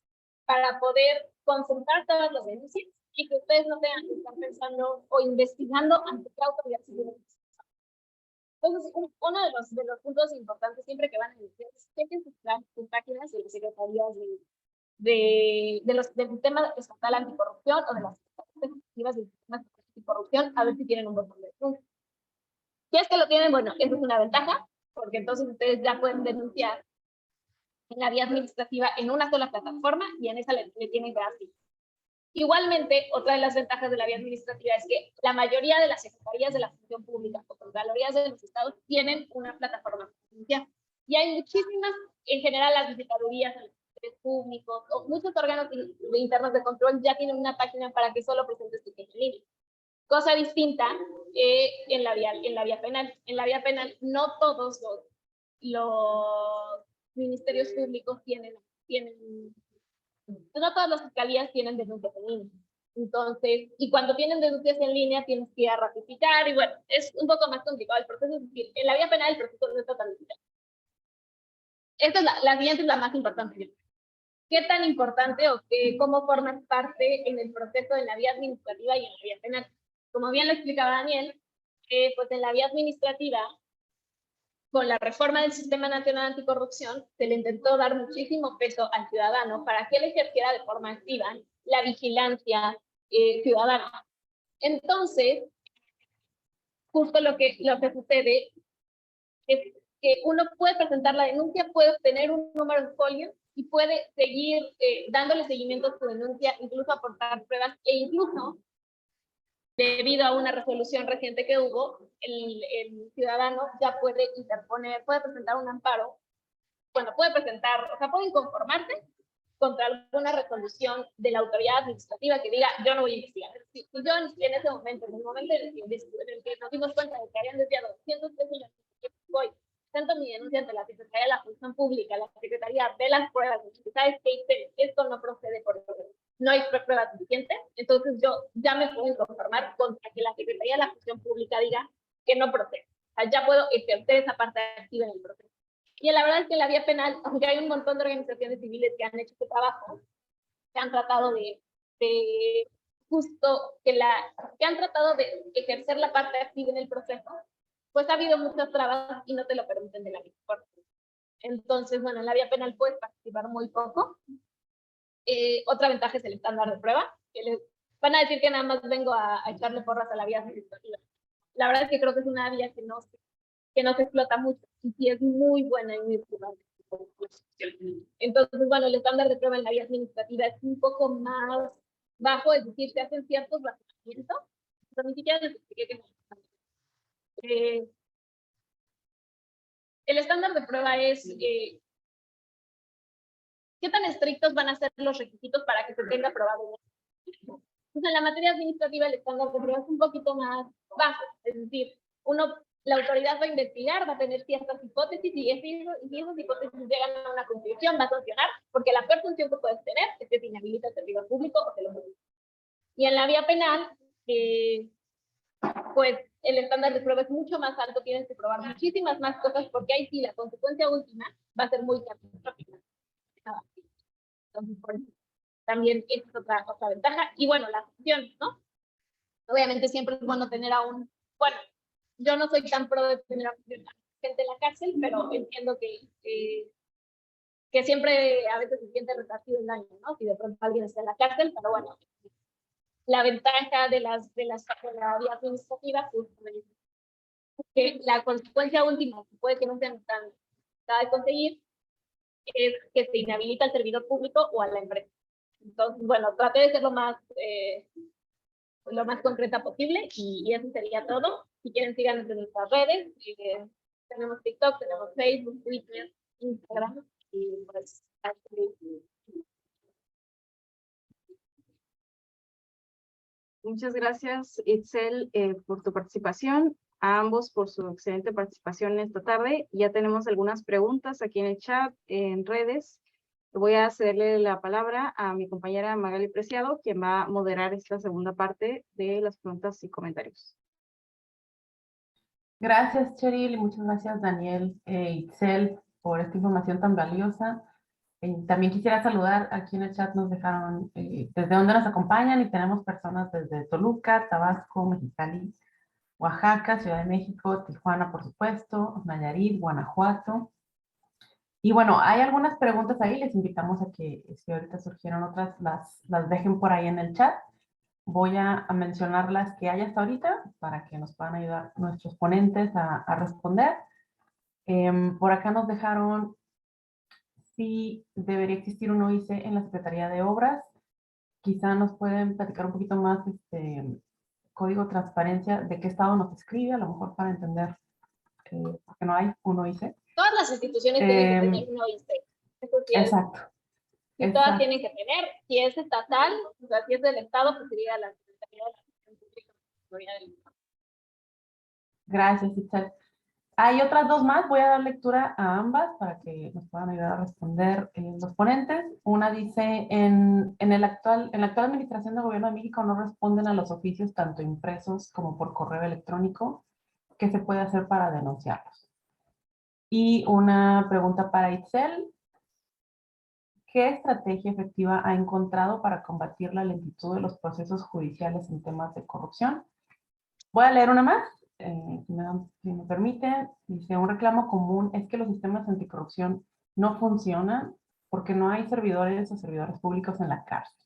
para poder concentrar todas las denuncias y que ustedes no tengan que estar pensando o investigando ante qué autoridad civil. Entonces, uno de los puntos importantes siempre que van a denunciar es chequen sus páginas de las secretarías del sistema estatal anticorrupción o de las efectivas del sistema anticorrupción, a ver si tienen un botón de denuncia. Si es que lo tienen, bueno, eso es una ventaja, porque entonces ustedes ya pueden denunciar en la vía administrativa en una sola plataforma y en esa le tienen que dar sí. Igualmente, otra de las ventajas de la vía administrativa es que la mayoría de las secretarías de la función pública o contralorías de los estados tienen una plataforma de denuncia. Y hay muchísimas, en general, las visitadurías públicos o muchos órganos internos de control ya tienen una página para que solo presentes tu queja en línea. Cosa distinta en la vía penal. En la vía penal no todos los ministerios públicos tienen, no todas las fiscalías tienen denuncias en línea. Entonces, y cuando tienen denuncias en línea tienes que ir a ratificar y bueno, es un poco más complicado el proceso. Es decir, en la vía penal el proceso no está tan complicado. Esta es la siguiente es la más importante. ¿Qué tan importante o cómo formas parte en el proceso de la vía administrativa y en la vía penal? Como bien lo explicaba Daniel, pues en la vía administrativa, con la reforma del Sistema Nacional Anticorrupción, se le intentó dar muchísimo peso al ciudadano para que él ejerciera de forma activa la vigilancia ciudadana. Entonces, justo lo que sucede es que uno puede presentar la denuncia, puede obtener un número de folio y puede seguir dándole seguimiento a su denuncia, incluso aportar pruebas e incluso, debido a una resolución reciente que hubo, el ciudadano ya puede interponer, puede presentar un amparo, bueno, puede presentar, o sea, puede inconformarse contra alguna resolución de la autoridad administrativa que diga, yo no voy a investigar. Si yo en ese momento, en el momento en el que nos dimos cuenta de que habían desviado 203 millones, voy, tanto mi denuncia ante la Secretaría de la Función Pública, la Secretaría de las Pruebas, ¿sabes qué? Esto no procede por no hay pruebas suficientes, entonces yo ya me puedo conformar contra que la Secretaría de la Función Pública diga que no procede. O sea, ya puedo ejercer esa parte activa en el proceso. Y la verdad es que en la vía penal, aunque hay un montón de organizaciones civiles que han hecho este trabajo, que han tratado de justo que han tratado de ejercer la parte activa en el proceso, pues ha habido muchas trabas y no te lo permiten de la misma forma. Entonces, bueno, en la vía penal puedes participar muy poco. Otra ventaja es el estándar de prueba, que les van a decir que nada más vengo a echarle porras a la vía administrativa. La verdad es que creo que es una vía que no se explota mucho y sí es muy buena y muy importante. Entonces, bueno, el estándar de prueba en la vía administrativa es un poco más bajo, es decir, se hacen ciertos razonamientos, pero ni siquiera les expliqué que el estándar de prueba es ¿qué tan estrictos van a ser los requisitos para que se tenga aprobado? Pues en la materia administrativa el estándar de prueba es un poquito más bajo, es decir, la autoridad va a investigar, va a tener ciertas hipótesis y si esas hipótesis llegan a una conclusión, va a sancionar, porque la peor sanción que puedes tener es que se inhabilita el servidor público o se lo modifica. Y en la vía penal, pues el estándar de prueba es mucho más alto, tienes que probar muchísimas más cosas, porque ahí sí la consecuencia última va a ser muy catastrófica. Entonces, por eso, también es otra ventaja. Y bueno, la sanción, ¿no? Obviamente siempre es bueno tener bueno, yo no soy tan pro de tener a gente en la cárcel, pero entiendo que siempre a veces se siente resarcido el daño, ¿no? Si de pronto alguien está en la cárcel, pero bueno, la ventaja de la vía administrativa es que la consecuencia última, que puede que no sea tan de conseguir, es que se inhabilita al servidor público o a la empresa. Entonces, bueno, traté de ser lo más concreta posible y eso sería todo. Si quieren, síganos en nuestras redes. Tenemos TikTok, tenemos Facebook, Twitter, Instagram y pues Muchas gracias, Itzel, por tu participación, a ambos por su excelente participación esta tarde. Ya tenemos algunas preguntas aquí en el chat, en redes. Voy a cederle la palabra a mi compañera Magali Preciado, quien va a moderar esta segunda parte de las preguntas y comentarios. Gracias, Cheryl, y muchas gracias, Daniel e Itzel, por esta información tan valiosa. También quisiera saludar, aquí en el chat nos dejaron desde dónde nos acompañan y tenemos personas desde Toluca, Tabasco, Mexicali, Oaxaca, Ciudad de México, Tijuana, por supuesto, Nayarit, Guanajuato. Y bueno, hay algunas preguntas ahí, les invitamos a que si ahorita surgieron otras, las dejen por ahí en el chat. Voy a mencionar las que hay hasta ahorita para que nos puedan ayudar nuestros ponentes a responder. Por acá nos dejaron si debería existir un OIC en la Secretaría de Obras. Quizá nos pueden platicar un poquito más código de transparencia, de qué estado nos escribe, a lo mejor para entender por qué no hay un OIC. Todas las instituciones tienen que tener un OIC. Exacto. Y todas Exacto. tienen que tener, si es estatal, o sea, si es del Estado, pues sería la Secretaría de la Función Pública. Secretaría del Estado. Gracias, Itzel. Hay otras dos más, voy a dar lectura a ambas para que nos puedan ayudar a responder los ponentes. Una dice, en la actual administración del Gobierno de México no responden a los oficios tanto impresos como por correo electrónico. ¿Qué se puede hacer para denunciarlos? Y una pregunta para Itzel. ¿Qué estrategia efectiva ha encontrado para combatir la lentitud de los procesos judiciales en temas de corrupción? Voy a leer una más, si me permite. Dice, un reclamo común es que los sistemas anticorrupción no funcionan porque no hay servidores o servidores públicos en la cárcel.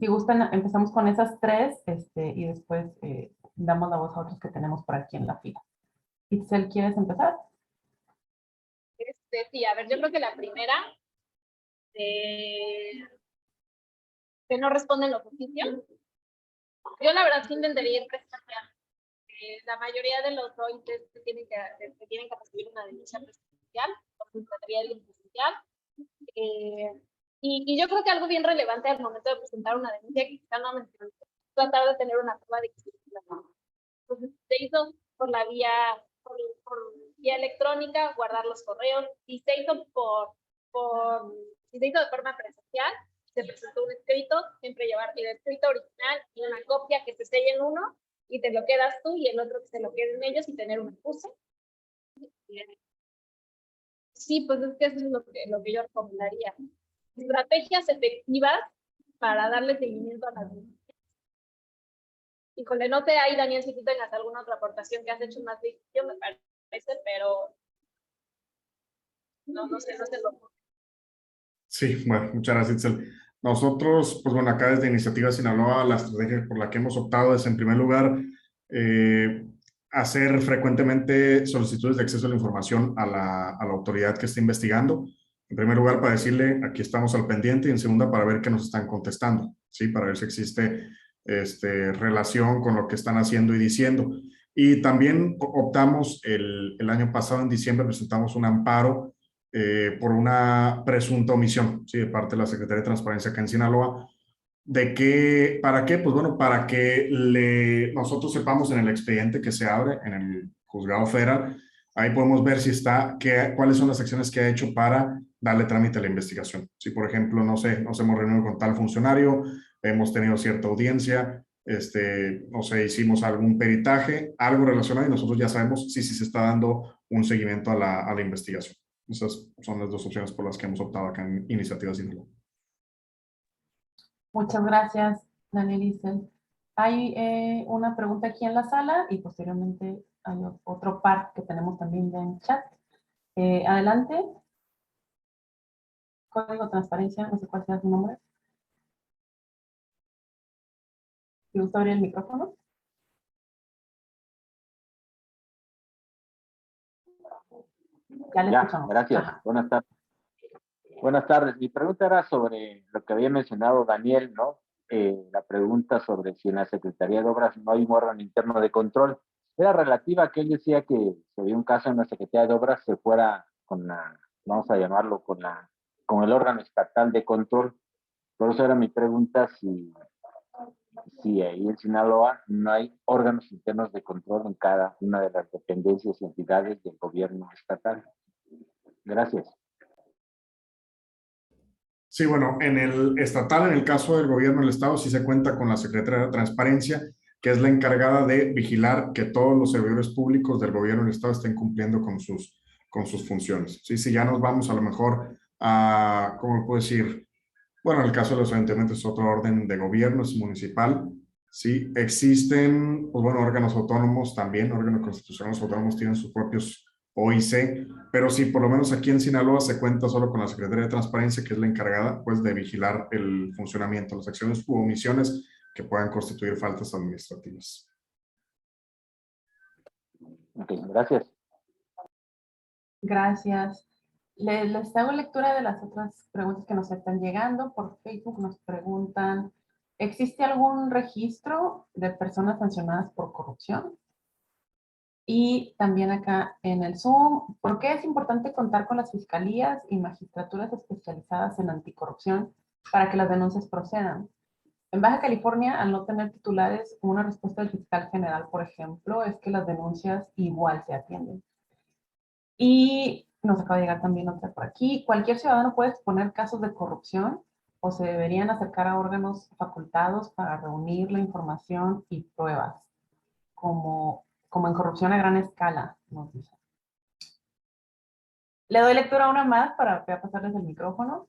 Si gustan, empezamos con esas tres y después damos la voz a otros que tenemos por aquí en la fila. Itzel, ¿quieres empezar? Sí, a ver, yo creo que la primera, que no responden los oficios. Yo la verdad sí intentaría ir presencial. La mayoría de los OITs tienen que recibir una denuncia presencial, porque trataría de presencial. Y yo creo que algo bien relevante al momento de presentar una denuncia, que quizá no mencioné, tratar de tener una prueba de existencia. Entonces, se hizo por la vía, por vía electrónica, guardar los correos, y se hizo si se hizo de forma presencial, se presentó un escrito, siempre llevar el escrito original y una copia que se sella en uno, y te lo quedas tú y el otro que se lo queden ellos, y tener un acuse. Sí, pues es que eso es lo que yo recomendaría. Estrategias efectivas para darle seguimiento a las denuncias. Híjole, no sé ahí, Daniel, si tú tengas alguna otra aportación que has hecho más difícil, me parece, pero no sé. Sí, bueno, muchas gracias, Itzel. Nosotros, pues bueno, acá desde Iniciativa Sinaloa, la estrategia por la que hemos optado es, en primer lugar, hacer frecuentemente solicitudes de acceso a la información a la autoridad que está investigando. En primer lugar, para decirle, aquí estamos al pendiente, y en segunda, para ver qué nos están contestando, ¿sí? Para ver si existe relación con lo que están haciendo y diciendo. Y también optamos, el año pasado, en diciembre, presentamos un amparo por una presunta omisión, ¿sí? De parte de la Secretaría de Transparencia acá en Sinaloa. ¿Para qué? Pues bueno, para que nosotros sepamos en el expediente que se abre en el juzgado federal, ahí podemos ver si cuáles son las acciones que ha hecho para darle trámite a la investigación. Si, por ejemplo, no sé, nos hemos reunido con tal funcionario, hemos tenido cierta audiencia, no sé, hicimos algún peritaje, algo relacionado, y nosotros ya sabemos si se está dando un seguimiento a la investigación. Esas son las dos opciones por las que hemos optado acá en Iniciativa Sinaloa. Muchas gracias, Daniel Itzel. Hay una pregunta aquí en la sala y posteriormente hay otro par que tenemos también ya en chat. Adelante. Código Transparencia, no sé cuál sea su nombre. ¿Te gusta abrir el micrófono? Ya le escuchamos. Gracias. Ajá. Buenas tardes. Buenas tardes. Mi pregunta era sobre lo que había mencionado Daniel, ¿no? La pregunta sobre si en la Secretaría de Obras no hay un órgano interno de control. Era relativa a que él decía que si había un caso en la Secretaría de Obras se fuera vamos a llamarlo, con el órgano estatal de control. Por eso era mi pregunta si ahí en Sinaloa no hay órganos internos de control en cada una de las dependencias y entidades del gobierno estatal. Gracias. Sí, bueno, en el estatal, en el caso del gobierno del estado, sí se cuenta con la Secretaría de Transparencia, que es la encargada de vigilar que todos los servidores públicos del gobierno del estado estén cumpliendo con sus funciones. Sí, si ya nos vamos a lo mejor a, ¿cómo puedo decir? Bueno, en el caso de los ayuntamientos es otro orden de gobierno, es municipal. Sí, existen, pues bueno, órganos autónomos también, órganos constitucionales autónomos tienen sus propios OIC, pero sí, por lo menos aquí en Sinaloa se cuenta solo con la Secretaría de Transparencia, que es la encargada, pues, de vigilar el funcionamiento, las acciones u omisiones que puedan constituir faltas administrativas. Ok, gracias. Gracias. Les hago lectura de las otras preguntas que nos están llegando. Por Facebook nos preguntan, ¿existe algún registro de personas sancionadas por corrupción? Y también acá en el Zoom, ¿por qué es importante contar con las fiscalías y magistraturas especializadas en anticorrupción para que las denuncias procedan? En Baja California, al no tener titulares, una respuesta del fiscal general, por ejemplo, es que las denuncias igual se atienden. Y nos acaba de llegar también otra por aquí. Cualquier ciudadano puede exponer casos de corrupción o se deberían acercar a órganos facultados para reunir la información y pruebas, como en corrupción a gran escala, nos dice. Le doy lectura a una más para pasarles el micrófono.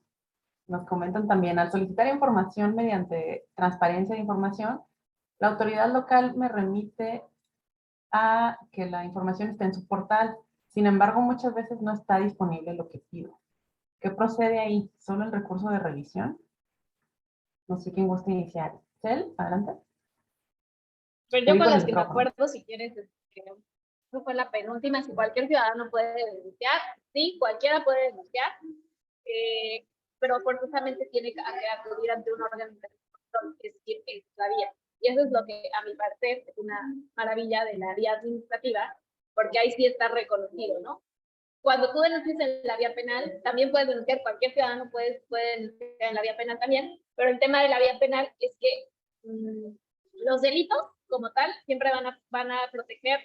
Nos comentan también, al solicitar información mediante transparencia de información, la autoridad local me remite a que la información esté en su portal. Sin embargo, muchas veces no está disponible lo que pido. ¿Qué procede ahí? ¿Solo el recurso de revisión? No sé quién gusta iniciar. Cel, adelante. Pero yo Ubico con el las que me micrófono. acuerdo, si quieres, eso fue la penúltima, si cualquier ciudadano puede denunciar, sí, cualquiera puede denunciar, pero forzosamente tiene que acudir ante un órgano de control, es decir, es la vía. Y eso es lo que, a mi parecer, es una maravilla de la vía administrativa, porque ahí sí está reconocido, ¿no? Cuando tú denuncias en la vía penal, también puedes denunciar, cualquier ciudadano puede denunciar en la vía penal también, pero el tema de la vía penal es que los delitos, como tal, siempre van a proteger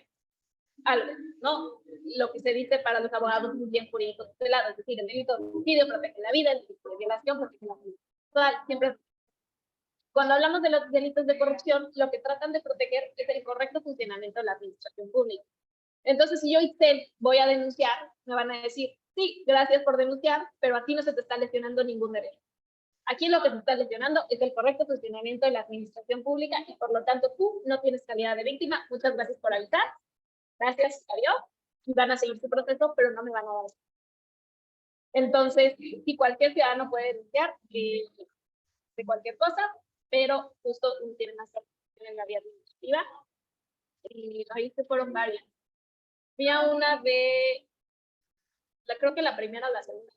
algo, ¿no? Lo que se dice para los abogados muy bien jurídicos tutelados, es decir, el delito de homicidio protege la vida, el delito de violación protege la vida. Siempre. Cuando hablamos de los delitos de corrupción, lo que tratan de proteger es el correcto funcionamiento de la administración pública. Entonces, si yo, Itzel, voy a denunciar, me van a decir, sí, gracias por denunciar, pero aquí no se te está lesionando ningún derecho. Aquí lo que se está lesionando es el correcto funcionamiento de la administración pública y por lo tanto tú no tienes calidad de víctima. Muchas gracias por avisar. Gracias, adiós. Y van a seguir su proceso, pero no me van a dar. Entonces, si cualquier ciudadano puede denunciar de cualquier cosa, pero justo tienen más en la vía administrativa. Y ahí se fueron varias. Había una creo que la primera o la segunda.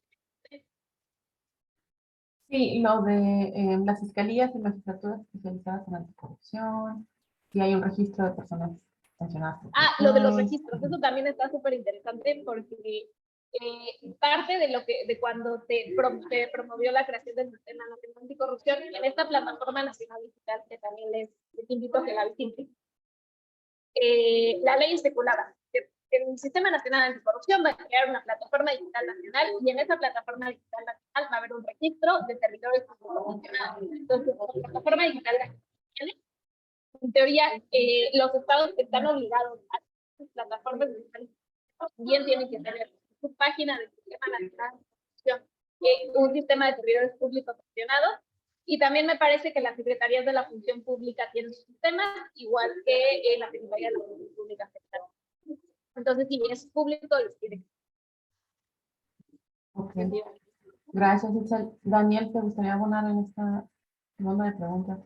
Sí, lo de las fiscalías y magistraturas especializadas en anticorrupción, si hay un registro de personas sancionadas. Lo de los registros, eso también está súper interesante porque parte de cuando se promovió la creación del Sistema Nacional Anticorrupción, en esta plataforma nacional digital, que también les invito a que la visiten, la ley estipulaba que el Sistema Nacional Anticorrupción va a crear una plataforma digital nacional y en esa plataforma digital nacional va a haber un registro de servidores públicos. Entonces, la plataforma digital nacional, en teoría, los estados que están obligados a sus plataformas digitales también tienen que tener su página del Sistema Nacional Anticorrupción, un sistema de servidores públicos gestionados. Y también me parece que las secretarías de la función pública tienen su sistema, igual que la Secretaría de la Función Pública Federal. Entonces, si es público, les tiene. Ok. Gracias, Itzel. Daniel, ¿te gustaría abonar en esta ronda de preguntas?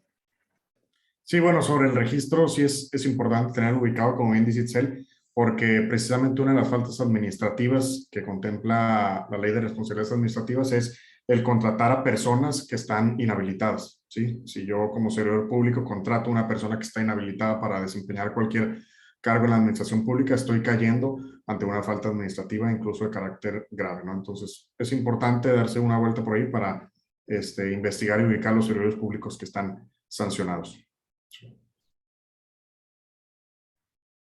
Sí, bueno, sobre el registro sí es importante tenerlo ubicado, como bien dice Itzel, porque precisamente una de las faltas administrativas que contempla la Ley de Responsabilidades Administrativas es el contratar a personas que están inhabilitadas, ¿sí? Si yo como servidor público contrato a una persona que está inhabilitada para desempeñar cualquier cargo en la administración pública, estoy cayendo ante una falta administrativa, incluso de carácter grave, ¿no? Entonces, es importante darse una vuelta por ahí para investigar y ubicar los servidores públicos que están sancionados.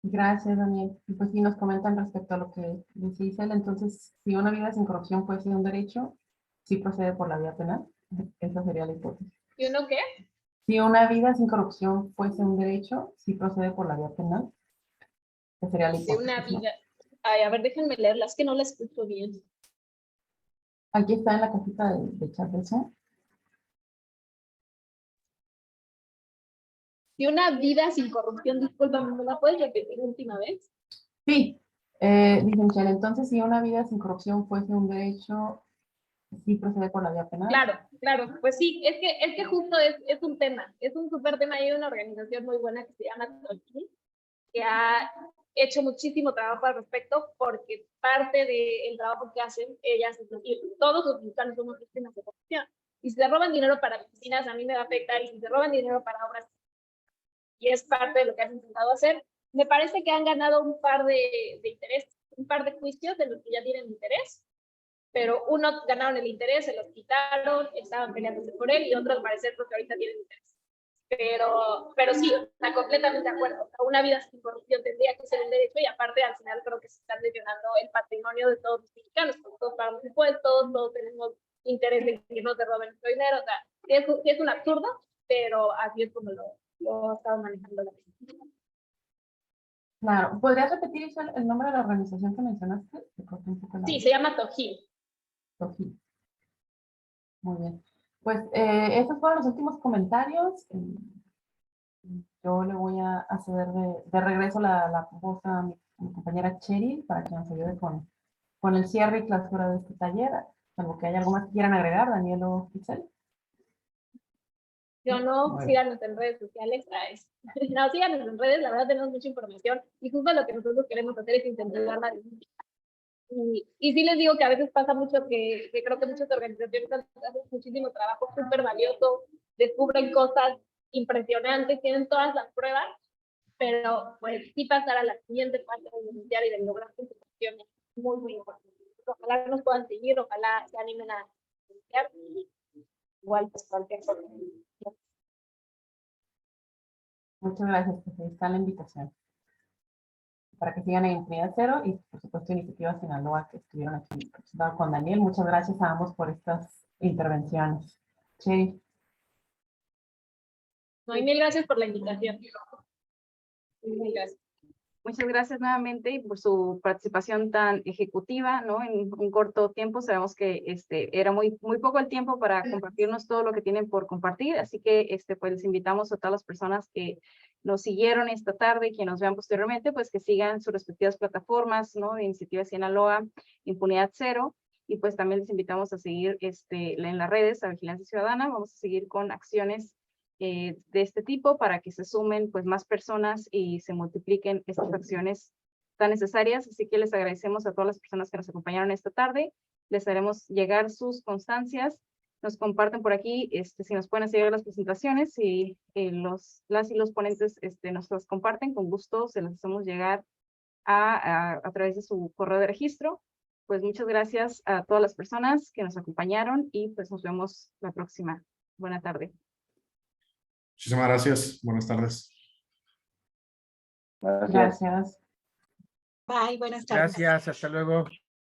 Gracias, Daniel. Y pues sí, nos comentan respecto a lo que dice Isel. Entonces, si una vida sin corrupción puede ser un derecho, sí procede por la vía penal. Esa sería la hipótesis. ¿Y uno qué? Si una vida sin corrupción fuese un derecho, sí procede por la vía penal. Esa sería la hipótesis. De una vida. Ay, a ver, déjenme leerlas, que no la escucho bien. Aquí está en la cajita de chat del Zoom. Si una vida sin corrupción, disculpa, ¿me la puedes repetir última vez? Sí, dicen Chel, entonces si una vida sin corrupción fuese un derecho, sí procede por la vía penal. Claro, pues sí, es que justo es un tema, es un súper tema. Hay una organización muy buena que se llama Tolkien, que ha hecho muchísimo trabajo al respecto, porque parte del trabajo que hacen ellas es decir, todos los mexicanos somos víctimas de corrupción. Y si se roban dinero para medicinas, a mí me va a afectar, y si se roban dinero para obras, y es parte de lo que han intentado hacer. me parece que han ganado un par de interés, un par de juicios de los que ya tienen interés, pero unos ganaron el interés, se los quitaron, estaban peleándose por él, y otros al parecer porque ahorita tienen interés. Pero sí, está completamente de acuerdo. O sea, una vida sin corrupción tendría que ser un derecho, y aparte al final creo que se está lesionando el patrimonio de todos los mexicanos, porque todos pagamos impuestos, todos tenemos interés en que no te roben nuestro dinero. O sea, es un absurdo, pero así es como lo ha estado manejando la gente. Claro. ¿Podrías repetir, Isabel, el nombre de la organización que mencionaste? Te corté un poco la Sí, voz. se llama Tojil. Sofi. Muy bien. Pues esos fueron los últimos comentarios. Yo le voy a ceder de regreso la voz a mi compañera Cheryl para que nos ayude con el cierre y clausura de este taller. Salvo que haya algo más que quieran agregar, Daniel o Itzel. Yo no, Bueno. síganos en redes sociales. No, síganos en redes, la verdad tenemos mucha información, y justo lo que nosotros queremos hacer es incentivar la denuncia. Y sí les digo que a veces pasa mucho que creo que muchas organizaciones hacen muchísimo trabajo súper valioso, descubren cosas impresionantes, tienen todas las pruebas, pero pues sí pasar a la siguiente parte de denunciar y de lograr situaciones muy, muy importantes. Ojalá nos puedan seguir, ojalá se animen a denunciar, y igual pues cualquier cosa. Muchas gracias. Pues ahí está la invitación. Para que sigan en Impunidad Cero y, por supuesto, Iniciativa Sinaloa, que estuvieron aquí presentados con Daniel. Muchas gracias a ambos por estas intervenciones. Sí. No, y mil gracias por la invitación. Mil gracias. Muchas gracias nuevamente y por su participación tan ejecutiva, ¿no? En un corto tiempo. Sabemos que era muy poco el tiempo para compartirnos todo lo que tienen por compartir, así que pues les invitamos a todas las personas que nos siguieron esta tarde y que nos vean posteriormente, pues que sigan sus respectivas plataformas, ¿no? De Iniciativa Sinaloa, Impunidad Cero, y pues también les invitamos a seguir en las redes a Vigilancia Ciudadana. Vamos a seguir con acciones de este tipo para que se sumen pues más personas y se multipliquen estas acciones tan necesarias. Así que les agradecemos a todas las personas que nos acompañaron esta tarde. Les haremos llegar sus constancias. Nos comparten por aquí si nos pueden hacer las presentaciones, y las y los ponentes nos las comparten, con gusto se las hacemos llegar a través de su correo de registro. Pues muchas gracias a todas las personas que nos acompañaron, y pues nos vemos la próxima. Buena tarde. Muchísimas gracias. Buenas tardes. Gracias. Gracias. Bye, buenas tardes. Gracias, hasta luego.